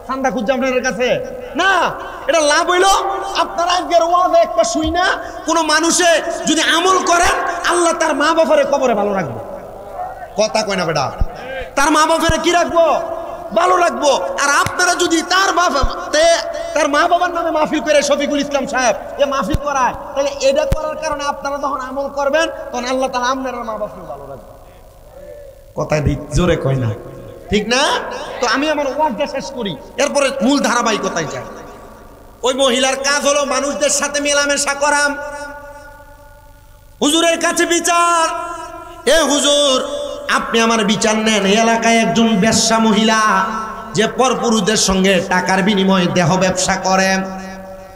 ঠান্ডা খুঁজছে আপনাদের কাছে না। এটা লাভ হইলো আপনারা আজকের ওয়াজে একটা শুই না, কোন মানুষে যদি আমল করেন, আল্লাহ তার মা বাবারে কবরে ভালো রাখবো। কথা কয় না বেটা? তার মা বাবারে কি রাখবো? ভালো রাখবো। আর আপনারা যদি তার মা বাবার নামে মাহফিল করে শফিকুল ইসলাম সাহেব এ মাহফিল করায়, তাহলে এটা করার কারণে আপনারা যখন আমল করবেন তখন আল্লাহ তাআলা আপনার মা বাবাকে ভালো রাখবে। কথা জোরে কয় না? ঠিক না? তো আমি আমার ওয়াজটা শেষ করি, এরপরে মূল ধারাবাহিকতায় যাই। ওই মহিলার কাজ হলো মানুষদের সাথে মেলামেশা করা। হুজুরের কাছে বিচার, এ হুজুর আপনি আমার বিচার নেন। এলাকায় একজন বেশ্যা মহিলা যে পরপুরুষদের সঙ্গে টাকার বিনিময়ে দেহ ব্যবসা করে।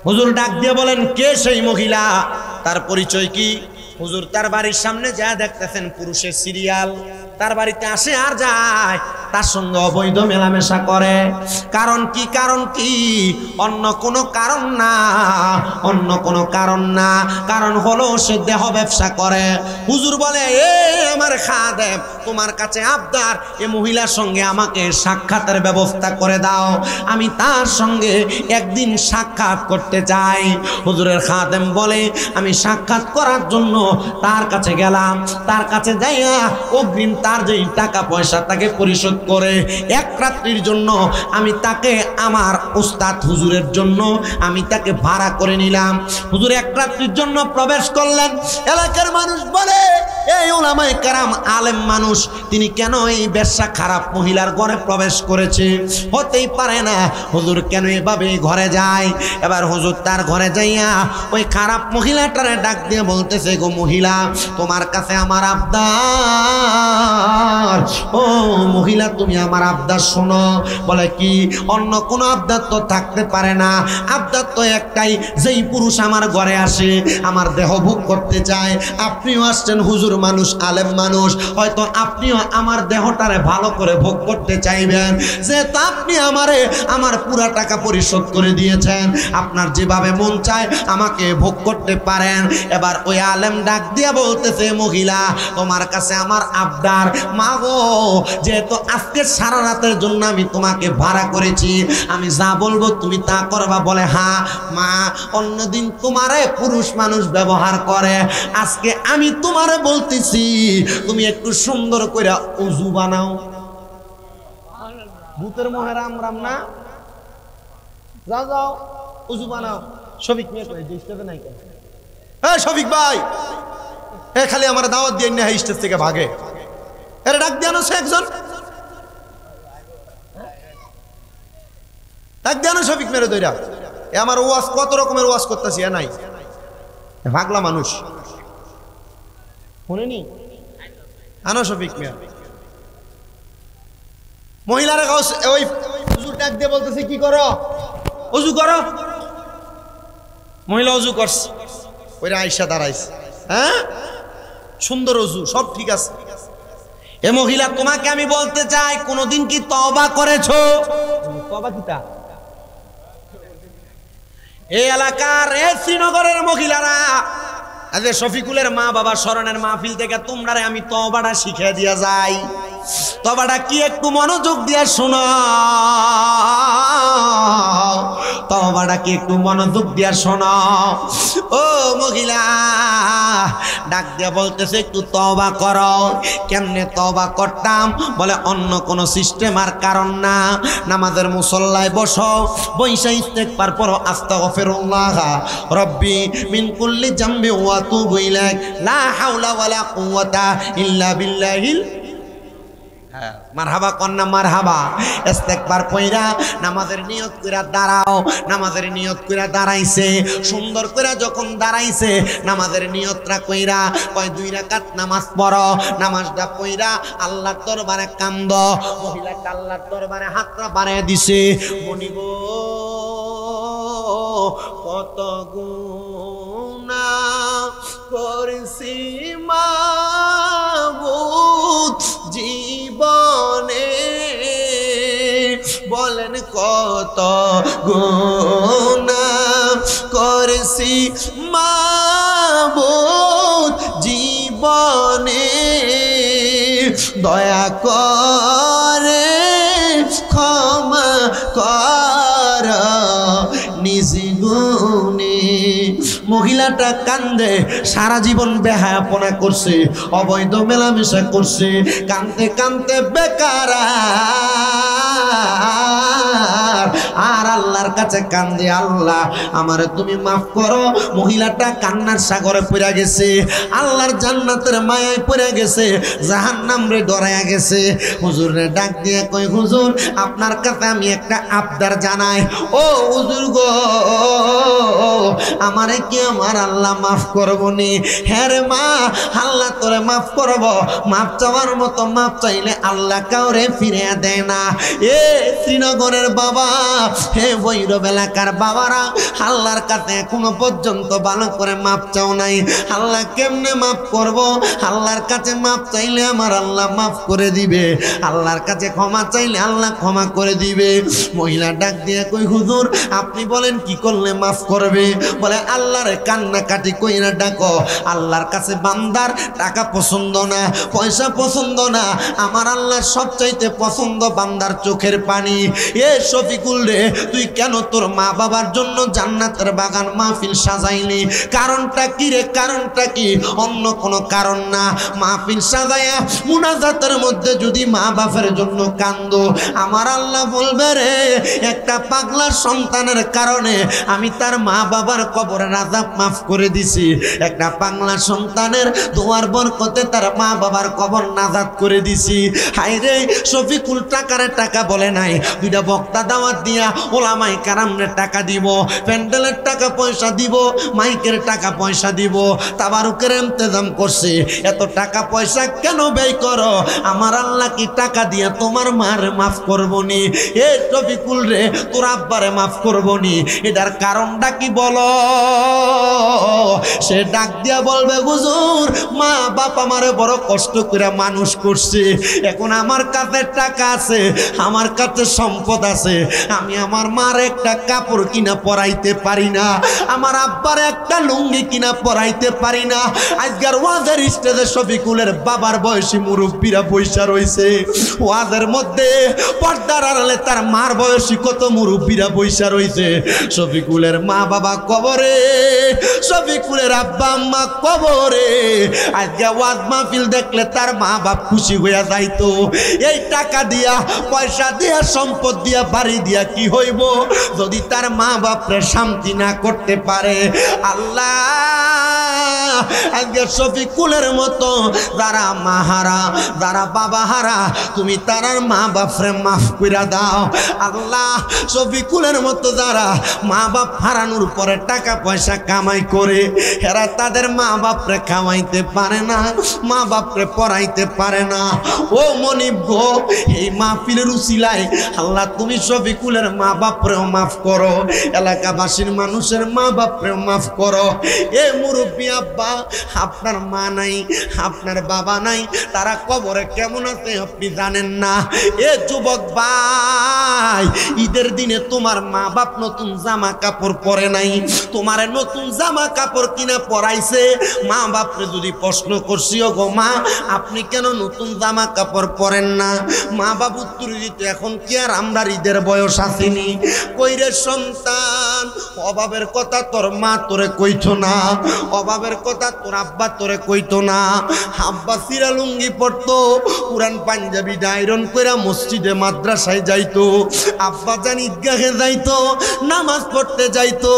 হুজুর ডাক দিয়ে বলেন, কে সেই মহিলা? তার পরিচয় কি? হুজুর তার বাড়ির সামনে যা দেখতেছেন পুরুষের সিরিয়াল, তার বাড়িতে আসে আর যায়, তার সঙ্গে অবৈধ মেলামেশা করে। কারণ কি? কারণ কি? অন্য কোনো কারণ না, অন্য কোনো কারণ না, কারণ হলো সে দেহ ব্যবসা করে। হুজুর বলে, এ আমার খাদেম, তোমার কাছে আবদার, এ মহিলার সঙ্গে আমাকে সাক্ষাতের ব্যবস্থা করে দাও, আমি তার সঙ্গে একদিন সাক্ষাৎ করতে চাই। হুজুরের খাদেম বলে, আমি সাক্ষাৎ করার জন্য তার কাছে গেলাম, তার কাছে যাইয়া অগ্রিম তার যেই টাকা পয়সা তাকে পরিশোধ করে 1 রাত্রির জন্য আমি তাকে আমার উস্তাদ হুজুরের জন্য আমি তাকে ভাড়া করে নিলাম। হুজুর 1 রাত্রির জন্য প্রবেশ করলেন। এলাকার মানুষ বলে, এই উলামায়ে কেরাম আলেম মানুষ, তিনি কেন এই বেশ্যা খারাপ মহিলার ঘরে প্রবেশ করেছে? হতেই পারে না। হুজুর কেন এভাবে ঘরে যায়? এবার হুজুর তার ঘরে যাইয়া ওই খারাপ মহিলাটারে ডাক দিয়ে বলতেছে, গো মহিলা, তোমার কাছে আমার আবদার। ও মহিলা, তুমি আমার আবদার শোনো। বলে, কি? অন্য কোনো আবদার তো থাকতে পারে না, আবদার তো একটাই, যেই পুরুষ আমার ঘরে আসে আমার দেহ ভোগ করতে চায়। আপনিও আসছেন, হুজুর মানুষ, আলেম মানুষ, হয়তো আপনিও আমার দেহটারে ভালো করে ভোগ করতে চাইবেন। যেহেতু আপনি আমারে আমার পুরা টাকা পরিশোধ করে দিয়েছেন, আপনার যেভাবে মন চায় আমাকে ভোগ করতে পারেন। এবার ওই আলেম ডাক দিয়া বলতেছে, মহিলা, তোমার কাছে আমার আবদার। মা গো, যেহেতু আজকে সারা রাতের জন্য আমি তোমাকে ভাড়া করেছি, আমি যা বলবো তুমি তা করবা। বলে, হ্যাঁ মা, অন্যদিন তোমারে পুরুষ মানুষ ব্যবহার করে, আজকে আমি তোমারে বলতে বলতেছি তুমি একটু সুন্দর করে ওযু বানাও। ভূতের মোহে রাম রাম না, যাও যাও ওযু বানাও। শফিক মিয়া কই যে স্টেজে নাই কেন? এই শফিক ভাই, এ খালি আমার দাওয়াত দিয়ে না স্টেজ থেকে ভাগে। এর ডাক দেন সে একজন, ডাক দেন শফিক মেরে দইরা। এ আমার ওয়াজ কত রকমের ওয়াজ করতেছি, এ নাই ভাগলা মানুষ শুনেনি। আনো শফিক মিয়া। মহিলারা ওই হুজুর ডাক দিয়ে বলতেছে কি করো? ওযু করো। মহিলা ওযু করছে, ওইরা আয়েশা দাঁড়াইছে। হ্যাঁ, সুন্দর ওযু, সব ঠিক আছে। এ মহিলা, তোমাকে আমি বলতে চাই, কোনদিন কি তওবা করেছো? তওবা কিটা? এই এলাকার শ্রীনগরের মহিলারা, আজ শফিকুলের মা বাবা স্মরণের মাহফিল থেকে তোমরা আমি তওবাটা শিখিয়ে দিয়া যাই। তওবাটা কি একটু মনোযোগ দিয়া শোনো, তওবাটা কি একটু মনোযোগ দিয়া শোনো। ও মহিলা ডাক দিয়া বলতেছে একটু তওবা করো। কেমনে তওবা করতাম? বলে অন্য কোন সিস্টেম আর কারণ না। নামাজের মুসল্লায় বসো, বইসা ইস্তেগফার পড়ো, আস্তাগফিরুল্লাহ রব্বি মিন কুল্লি জামবি ওয়া আতুবু ইলাইহি লা হাওলা ওয়ালা কুওয়াতা ইল্লা বিল্লাহিল। মারহাবা কন্যা মারহাবা। ইস্তেগফার কইরা নামাজের নিয়ত কইরা দাঁড়াও। নামাজের নিয়ত কইরা দাঁড়াইছে, সুন্দর কইরা যখন দাঁড়াইছে নামাজের নিয়তটা কইরা কয় 2 রাকাত নামাজ পড়ো। নামাজটা পড়া আল্লাহর দরবারে কান্দ। মহিলা আল্লাহর দরবারে হাতটা বাড়ায় দিছে। মনিব কত গুনাহ করেছি মাবুদ জীবনে, বলেন কত গুনাহ করেছি মাবুদ জীবনে, দয়া করে ক্ষমা কর নিজ গুণে। মহিলাটা কান্দে, সারা জীবন বেহায়াপনা করছে, অবৈধ মেলামেশা করছে, কান্দতে কান্দতে বেকার আর আল্লাহর কাছে কান্দে, আল্লাহ আমারে তুমি মাফ করো। মহিলাটা কান্নার সাগরে পড়ে গেছে, আল্লাহর জান্নাতের মায়ায় পড়ে গেছে, জাহান্নামরে ডরায়া গেছে। হুজুরে ডাক দিয়ে কই, হুজুর আপনার কাছে আমি একটা আবদার জানাই। ও হুজুর গো, আমারে কি আমার আল্লাহ মাফ করবো নি? হ্যাঁ রে মা, আল্লাহ তোরে মাফ করবো। মাফ চাওয়ার মতো মাফ চাইলে আল্লাহ কাউরে ফিরে দেয় না। এ শ্রীনগরের বাবা, হে ভৈরব এলাকার বাবারা, আল্লাহর কাছে এখনো পর্যন্ত ভালো করে মাফ চাও নাই। আল্লাহ কেমনে মাফ করব? আল্লাহর কাছে মাফ চাইলে আমার আল্লাহ মাফ করে দিবে, আল্লাহর কাছে ক্ষমা চাইলে আল্লাহ ক্ষমা করে দিবে। মহিলা ডাক দিয়ে কই, হুজুর আপনি বলেন কি করলে মাফ করবে? বলে আল্লাহর কান্নাকাটি কইরা ডাকো। আল্লাহর কাছে বান্দার টাকা পছন্দ না, পয়সা পছন্দ না, আমার আল্লাহর সবচাইতে পছন্দ বান্দার চোখের পানি। এ শফিকুল রে, তুই কেন তোর মা বাবার জন্য জান্নাতের বাগান মাহফিল সাজাইলি? কারণটা কি রে? কারণটা কি? অন্য কোনো কারণ না। মাহফিল সাজায়া মুনাজাতের মধ্যে যদি মা বাবার জন্য কান্দো, আমার আল্লাহ বলবে রে, একটা পাগলা সন্তানের কারণে আমি তার মা বাবার কবরের আযাব মাফ করে দিছি। একটা পাগলা সন্তানের দোয়ার বরকতে তার মা বাবার কবর নাজাত করে দিছি। হায় রে, শফিকুল টাকারে টাকা বলে নাই, দুইটা বক্তা দাওয়াত দিয়া ওলামায়ে কেরামরে টাকা দিব, প্যান্ডেলের টাকা পয়সা দিব, মাইকের টাকা পয়সা দিব, তাবারুকের ইন্তজাম করছে। এত টাকা পয়সা কেন ব্যয় করো? আমার আল্লাহ কি টাকা দিয়া তোমার মার মাফ করবো নি? এ শফিকুল রে, তোর আব্বারে মাফ করবো নি? এটার কারণটা কি বলো? সে ডাক দিয়া বলবে, হুজুর মা বাপ আমারে বড় কষ্ট করে মানুষ করছে, এখন আমার কাছে টাকা আছে, আমার কাছে সম্পদ আছে, আমি আমার মার একটা কাপড় কিনা পরাইতে পারি না, আমার আব্বার একটা লুঙ্গি কিনা পরাইতে পারি না। আজকের ওয়াজের স্টেজে শফিকুলের বাবার বয়সী মুরব্বীরা বৈশা রয়েছে, ওয়াজের মধ্যে পর্দার আড়ালে তার মার বয়সী কত মুরব্বীরা বৈশা রয়েছে। শফিকুলের মা বাবা কবরে, শফিকুলের আব্বা আম্মা কবরে। আজ আজকে ওয়াজ মাহফিল দেখলে তার মা বাপ খুশি হইয়া যাইতো। এই টাকা দিয়া পয়সা দিয়া সম্পদ দিয়া বাড়ি দিয়া কি হইব যদি তার মা বাপরে শান্তি না করতে পারে। আল্লাহ আজকে শফিকুলের মতো যারা মাহারা যারা বাবা হারা তুমি তারার মা বাপরে মাফ কইরা দাও। আল্লাহ শফিকুলের মতো যারা মা বাপ হারানোর পরে টাকা পয়সা কামাই করে এরা তাদের মা বাপরে খাওয়াইতে পারে না, মা বাপরে পড়াইতে পারে না। ও মনিব গো, এই মাহফিলের উসিলায় আল্লাহ তুমি শফিকুলের মা বাপরেও মাফ করো, এলাকাবাসীর মানুষের মা বাপরেও মাফ করো। এ মুরব্বী আব্বা, আপনার মা নাই আপনার বাবা নাই, তারা কবরে কেমন আছে আপনি জানেন না। এ যুবক ভাই, ঈদের দিনে তোমার মা বাপ নতুন জামা কাপড় পরে নাই, তোমারে নতুন জামা কাপড় কিনা পরাইছে। মা বাপরে যদি প্রশ্ন করছি ও গো মা আপনি কেন নতুন জামা কাপড় পরেন না, মা বাপ উত্তর দিতে এখন কি আর আমরা ঈদের বয়স আসেনি। কইরে সন্তান, অভাবের কথা তোর মা তোরে কইতো না, অভাবের কথা তোর আব্বা তোরে কইতো না। আব্বা সিরা লুঙ্গি পরতো, পুরান পাঞ্জাবি আয়রন কইরা মসজিদে মাদ্রাসায় যাইতো, আব্বা জান ঈদগাহে যাইতো, নামাজ পড়তে যাইতো।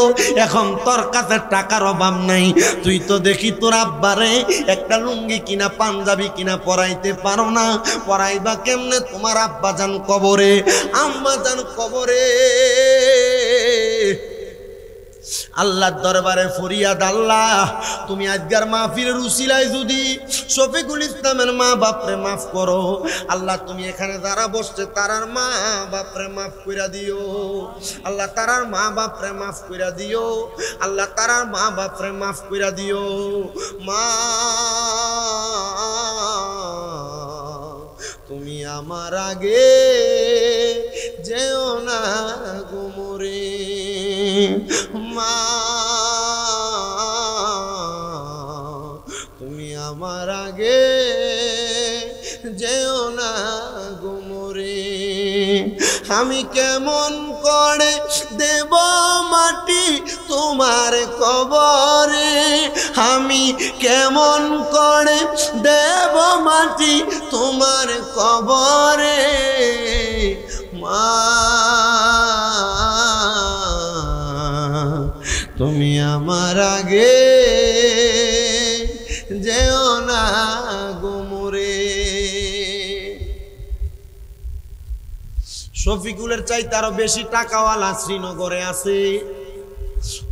এখন তোর কাছে টাকার অভাব নাই, তুই তো দেখি তোর আব্বারে একটা লুঙ্গি কিনা পাঞ্জাবি কিনা পরাইতে পারো না। পরাইবা কেমনে? তোমার আব্বা জান কবরে, আম্মা জান কবরে। আল্লাহর দরবারে ফরিয়াদ, আল্লাহ তুমি আজকের মাহফিলের উসিলায় যদি শফিকুল ইসলামের মা বাপরে মাফ করো। আল্লাহ তুমি এখানে যারা বসছে তারার মা বাপরে মাফ কইরা দিও। আল্লাহ তারার মা বাপরে মাফ কইরা দিও। আল্লাহ তারার মা বাপরে মাফ কইরা দিও। মা তুমি আমার আগে যেও না গো মোরে, মা তুমি আমার আগে যেও না গো মোরে। আমি কেমন করে দেব মাটি তোমার কবরে, আমি কেমন করে দেব মাটি তোমার কবরে। মা তুমি আমার আগে যেও না গো মোরে। শফিকুলের চাইতে আরো বেশি টাকাওয়ালা শ্রীনগরে আছে,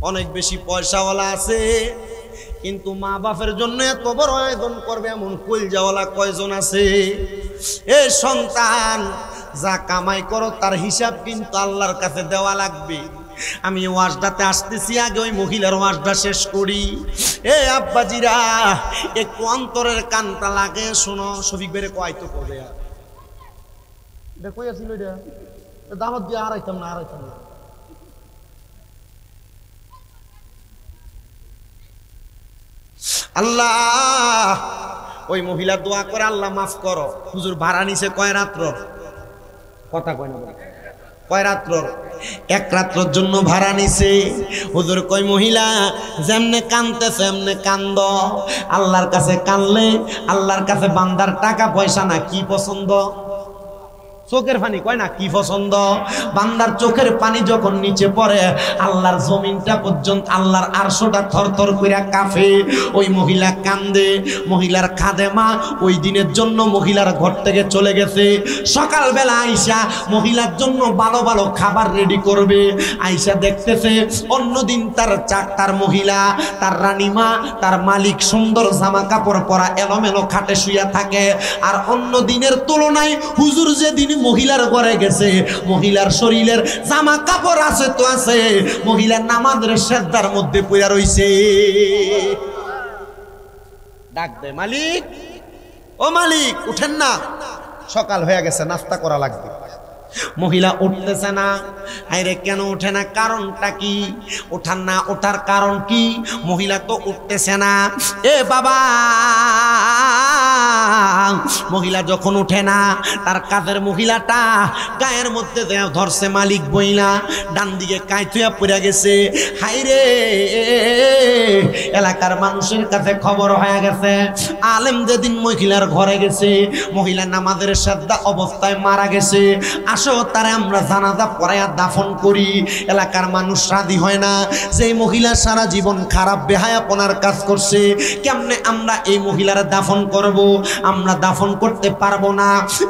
অনেক বেশি পয়সাওয়ালা আছে, কিন্তু মা বাপের জন্য এত বড় আয়োজন করবে এমন কলজাওয়ালা কয়জন আছে? এ সন্তান, যা কামাই করো তার হিসাব কিন্তু আল্লাহর কাছে দেওয়া লাগবে। আমি ওয়াজটাতে আসতেছি, আগে ওই মহিলার ওয়াজটা শেষ করি। এ আব্বাজিরা একটু অন্তরের কানটা লাগে শোনো। শফিক বেরে কয়তো করবে এটা কই আছিল, এটা দামত দিয়ে হারাইতাম না, হারাইতাম না। আল্লাহ ওই মহিলা দোয়া করে, আল্লাহ মাফ করো। হুজুর ভাড়া নিছে কয় রাত্র? কথা কয় না, কয় রাত্র? এক রাত্রের জন্য ভাড়া নিছে। হুজুর কই মহিলা যেমনে কানতেছে এমনে কান্দ। আল্লাহর কাছে কানলে আল্লাহর কাছে বান্দার টাকা পয়সা না কি পছন্দ? চোখের পানি কয় না কি পছন্দ? বান্দার চোখের পানি যখন নিচে পড়ে আল্লাহর জমিনটা পর্যন্ত, আল্লাহর আরশটা থরথর কইরা কাঁপে। ওই মহিলা কান্দে। মহিলার খাদেমা ওই দিনের জন্য মহিলার ঘর থেকে চলে গেছে। সকালবেলা আইসা মহিলার জন্য ভালো ভালো খাবার রেডি করবে। আইসা দেখতেছে অন্যদিন তার মহিলা, তার রানীমা, তার মালিক সুন্দর জামা কাপড় পরা এলোমেলো খাটে শুইয়া থাকে। আর অন্য দিনের তুলনায় হুজুর যেদিন মহিলার ঘরে গেছে মহিলার শরীরের জামা কাপড় আছে তো আছে, মহিলার নামাজের সেজদার মধ্যে পড়ে রইছে। ডাক দে, মালিক ও মালিক উঠেন না, সকাল হয়ে গেছে, নাস্তা করা লাগবে। মহিলা উঠতেছে না। আরে কেন ওঠে না? কারণটা কি? ওঠার না ওঠার কারণ কি? মহিলা তো উঠতেছে না। এ বাবা, মহিলা যখন উঠে না, তার কাজের মহিলাটা গায়ের মধ্যে ধরছে মালিক বইলা, ডান দিকে কাইতুয়া পড়ে গেছে। হাইরে এলাকার মানুষের কাছে খবর হয়ে গেছে আলেম যেদিন মহিলার ঘরে গেছে, মহিলা নামাজের সাজদা অবস্থায় মারা গেছে, আসো তারে আমরা জানাজা পড়ায়া দাফন করি। এলাকার মানুষ রাজি হয় না, যে মহিলা সারা জীবন খারাপ বেহায়াপনার কাজ করছে, কেমনে আমরা এই মহিলার দাফন করব? আমরা দাফন করতে পারবো না।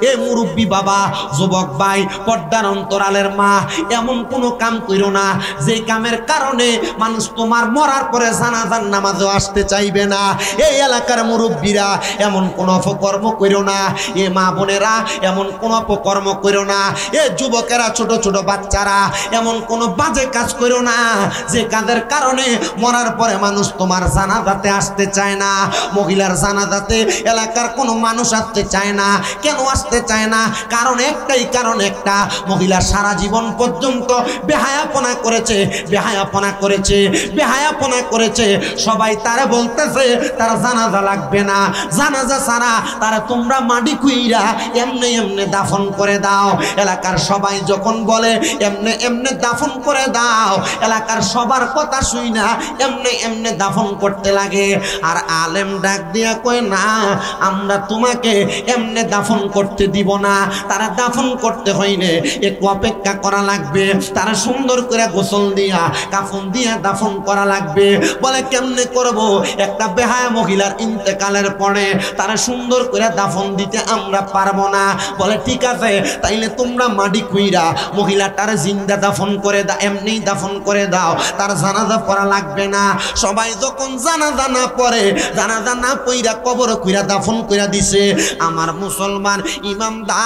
এ মুরব্বী বাবা, যুবক ভাই, পর্দার অন্তরালের মা, এমন কোনো কাম করো না যে কামের কারণে মানুষ তোমার মরার পরে জানাজার নামাজও আসতে চাইবে না। এই এলাকার মুরব্বীরা এমন কোনো অপকর্ম করো না। এ মা বোনেরা এমন কোনো অপকর্ম করো না। এ যুবকেরা, ছোট ছোট বাচ্চারা এমন কোনো বাজে কাজ করো না যে কাজের কারণে মরার পরে মানুষ তোমার জানাজাতে আসতে চায় না। মহিলার জানাজাতে এলাকার কোনো মানুষ আসতে চায় না। কেন আসতে চায় না? কারণ একটাই, কারণ একটা, মহিলা সারা জীবন পর্যন্ত বেহায়াপনা করেছে, বেহায়াপনা করেছে, বেহায়াপনা করেছে। সবাই তারা বলতেছে তার জানাজা লাগবে না, জানাজা ছাড়া তারা তোমরা মাটি কুইরা এমনি এমনি দাফন করে দাও। এলাকার সবাই যখন বলে এমনি এমনি দাফন করে দাও, এলাকার সবার কথা শুই না এমনি এমনি দাফন করতে লাগে। আর আলেম ডাক দিয়া কয় না, আমরা তোমাকে এমনি দাফন করতে দিব না। তারা দাফন করতে হইলে একটু অপেক্ষা করা লাগবে, তারা সুন্দর করে গোসল দিয়া কাফন দিয়া দাফন করা লাগবে। বলে কেমনে করব? একটা বেহায়া মহিলার ইন্তেকালের পরে তারা সুন্দর করে দাফন দিতে আমরা পারবো না। বলে ঠিক আছে, তাইলে তোমরা মাটি কুইরা মহিলাটার জিন্দা দাফন করে দাও, এমনি দাফন করে দাও, তার জানাজা পড়া লাগবে না। সবাই যখন জানাজা না পড়ে, জানাজা না পইরা কবর কইরা দাফন কইরা দিছে, আমার মুসলমান ইমামদার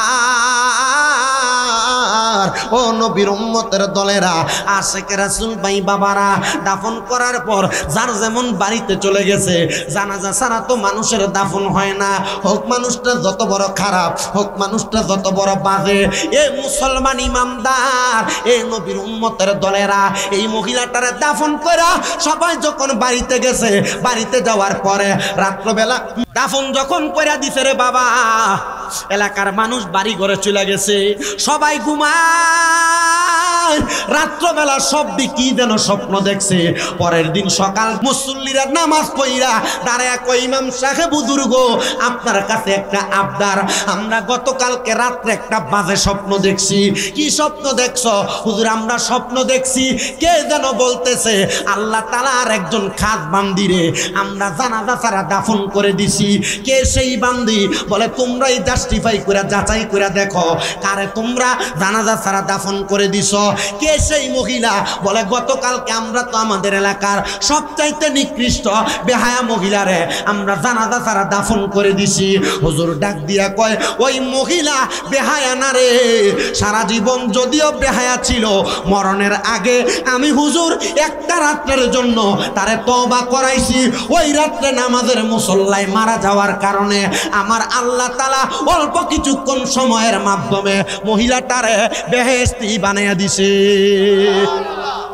ও নবীর উম্মতের দলেরা, আশেক রাসূল ভাই বাবারা, দাফন করার পর যার যেমন বাড়িতে চলে গেছে, জানাজা ছাড়া তো মানুষের দাফন হয় না। হোক মানুষটা যত বড় খারাপ, হোক মানুষটা যত বড় বাজে, এ মুসলমান ইমামদার, এই নবীর উম্মতের দলেরা এই মহিলাটারে দাফন করা সবাই যখন বাড়িতে গেছে, বাড়িতে যাওয়ার পরে রাত্রবেলা দাফন যখন কইরা দিছে রে বাবা, এলাকার মানুষ বাড়ি ঘরে চলে গেছে, সবাই ঘুমায়। রাত্রবেলা সব কি যেন স্বপ্ন দেখছে। পরের দিন সকাল মুসল্লিরা নামাজ পড়িরা দাঁড়ায় কই, ইমাম সাহেব বুজুর্গ, আপনার কাছে একটা আবদার। আমরা গতকালকে রাত্রে একটা বাজে স্বপ্ন দেখছি। কি স্বপ্ন দেখছো? হুজুর আমরা স্বপ্ন দেখছি কে যেন বলতেছে আল্লাহ তাআলার একজন খাস বান্দিরে আমরা জানাজা ছাড়া দাফন করে দিছি। কে সেই বান্দি? বলে তোমরাই জাস্টিফাই করে যাচাই করে দেখো কারে তোমরা জানাজা ছাড়া দাফন করে দিছো। কে সেই মহিলা? বলে গতকালকে আমরা তো আমাদের এলাকার সবচাইতে নিকৃষ্ট বেহায়া মহিলারে আমরা জানাজা ছাড়া দাফন করে দিছি। হুজুর ডাক দিয়া কয়, ওই মহিলা বেহায়া না রে, সারা জীবন যদিও বেহায়া ছিল, মরণের আগে আমি হুজুর একটা রাত্রের জন্য তারে তওবা করাইছি। ওই রাত্রে নামাজের মুসল্লায় মারা যাওয়ার কারণে আমার আল্লাহ তাআলা অল্প কিছুক্ষণ সময়ের মাধ্যমে মহিলাটারে বেহেশতি বানিয়ে দিছে।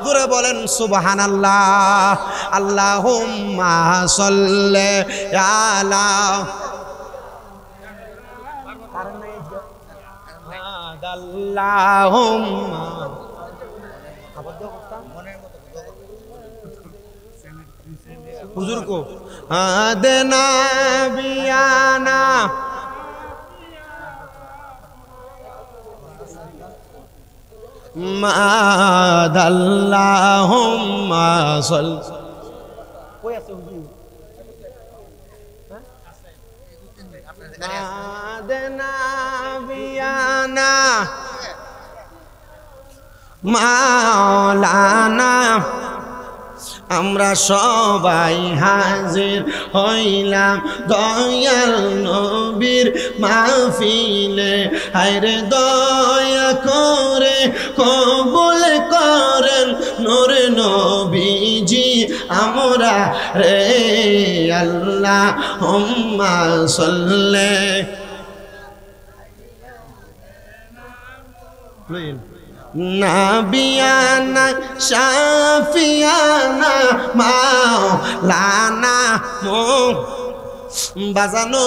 জোরে বলেন সুবহানাল্লাহ। আল্লাহুম্মা সাল্লি আলা আল্লাহুম্মা হুজুর কো আদেনা বিয়ানা মাদাল্লাহুম্মা সাল কই আছে হুজুর? মাদেনা বিয়ানা মাওলানা, আমরা সবাই হাজির হইলাম দয়াল নবীর মাহফিলে। হায়রে দয়া করে কবুল করেন নূরে নবীজি আমরা রে। আল্লাহুম্মা সাল্লি নাবিয়ানা শাফিয়ানা মাওলানা বাজানো।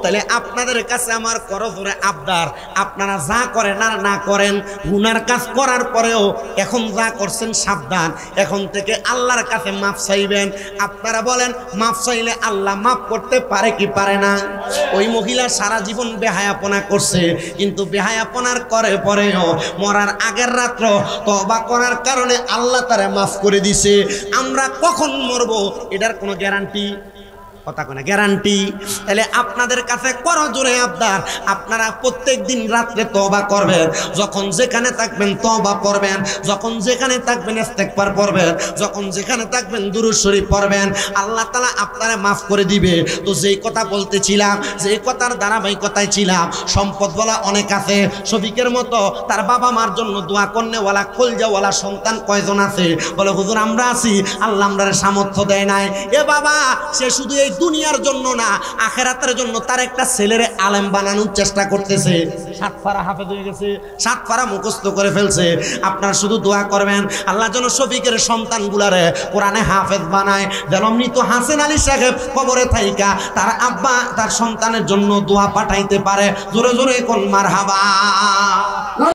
তাহলে আপনাদের কাছে আমার করজোরে আবদার, আপনারা যা করেন আর না করেন, গুনার কাজ করার পরেও এখন যা করছেন সাবধান, এখন থেকে আল্লাহর কাছে মাফ চাইবেন। আপনারা বলেন মাফ চাইলে আল্লাহ মাফ করতে পারে কি পারে না? ওই মহিলা সারা জীবন বেহায়াপনা করছে, কিন্তু বেহায়াপনার করে পরেও মরার আগের রাত্র তওবা করার কারণে আল্লাহ তারে মাফ করে দিছে। আমরা কখন মরবো এটার কোনো গ্যারান্টি, কথা কোনা গ্যারান্টি। তাহলে আপনাদের কাছে করজোরে আবদার, আপনারা প্রত্যেক দিন রাত্রে তওবা করবেন, যখন যেখানে থাকবেন তওবা পড়বেন, যখন যেখানে থাকবেন ইস্তেগফার পড়বেন, যখন যেখানে থাকবেন দুরূদ শরীফ পড়বেন, আল্লাহ তাআলা আপনারা মাফ করে দিবে। তো যেই কথা বলতেছিলাম, যেই কথার ধারাবাহিকতায় ছিলাম, সম্পদ বলা অনেক আছে, শফিকের মতো তার বাবা মার জন্য দোয়া করেওয়ালা কলজাওয়ালা সন্তান কয়জন আছে? বলে হুজুর আমরা আছি, আল্লাহ আমরার সামর্থ্য দেয় নাই। এ বাবা, সে শুধু এই দুনিয়ার জন্য না, আখিরাতের জন্য তার একটা ছেলের আলেম বানানোর চেষ্টা করতেছে। 7 পারা হাফেজ হয়ে গেছে, 7 পারা মুখস্থ করে ফেলছে। আপনারা শুধু দোয়া করবেন আল্লাহ যেন শফিকের সন্তানগুলারে কোরআনে হাফেজ বানায়, যেন মৃত হাসেন আলী সাহেব কবরে থাইকা তার আব্বা তার সন্তানের জন্য দোয়া পাঠাইতে পারে। জোরে জোরে কোন মারহাবা।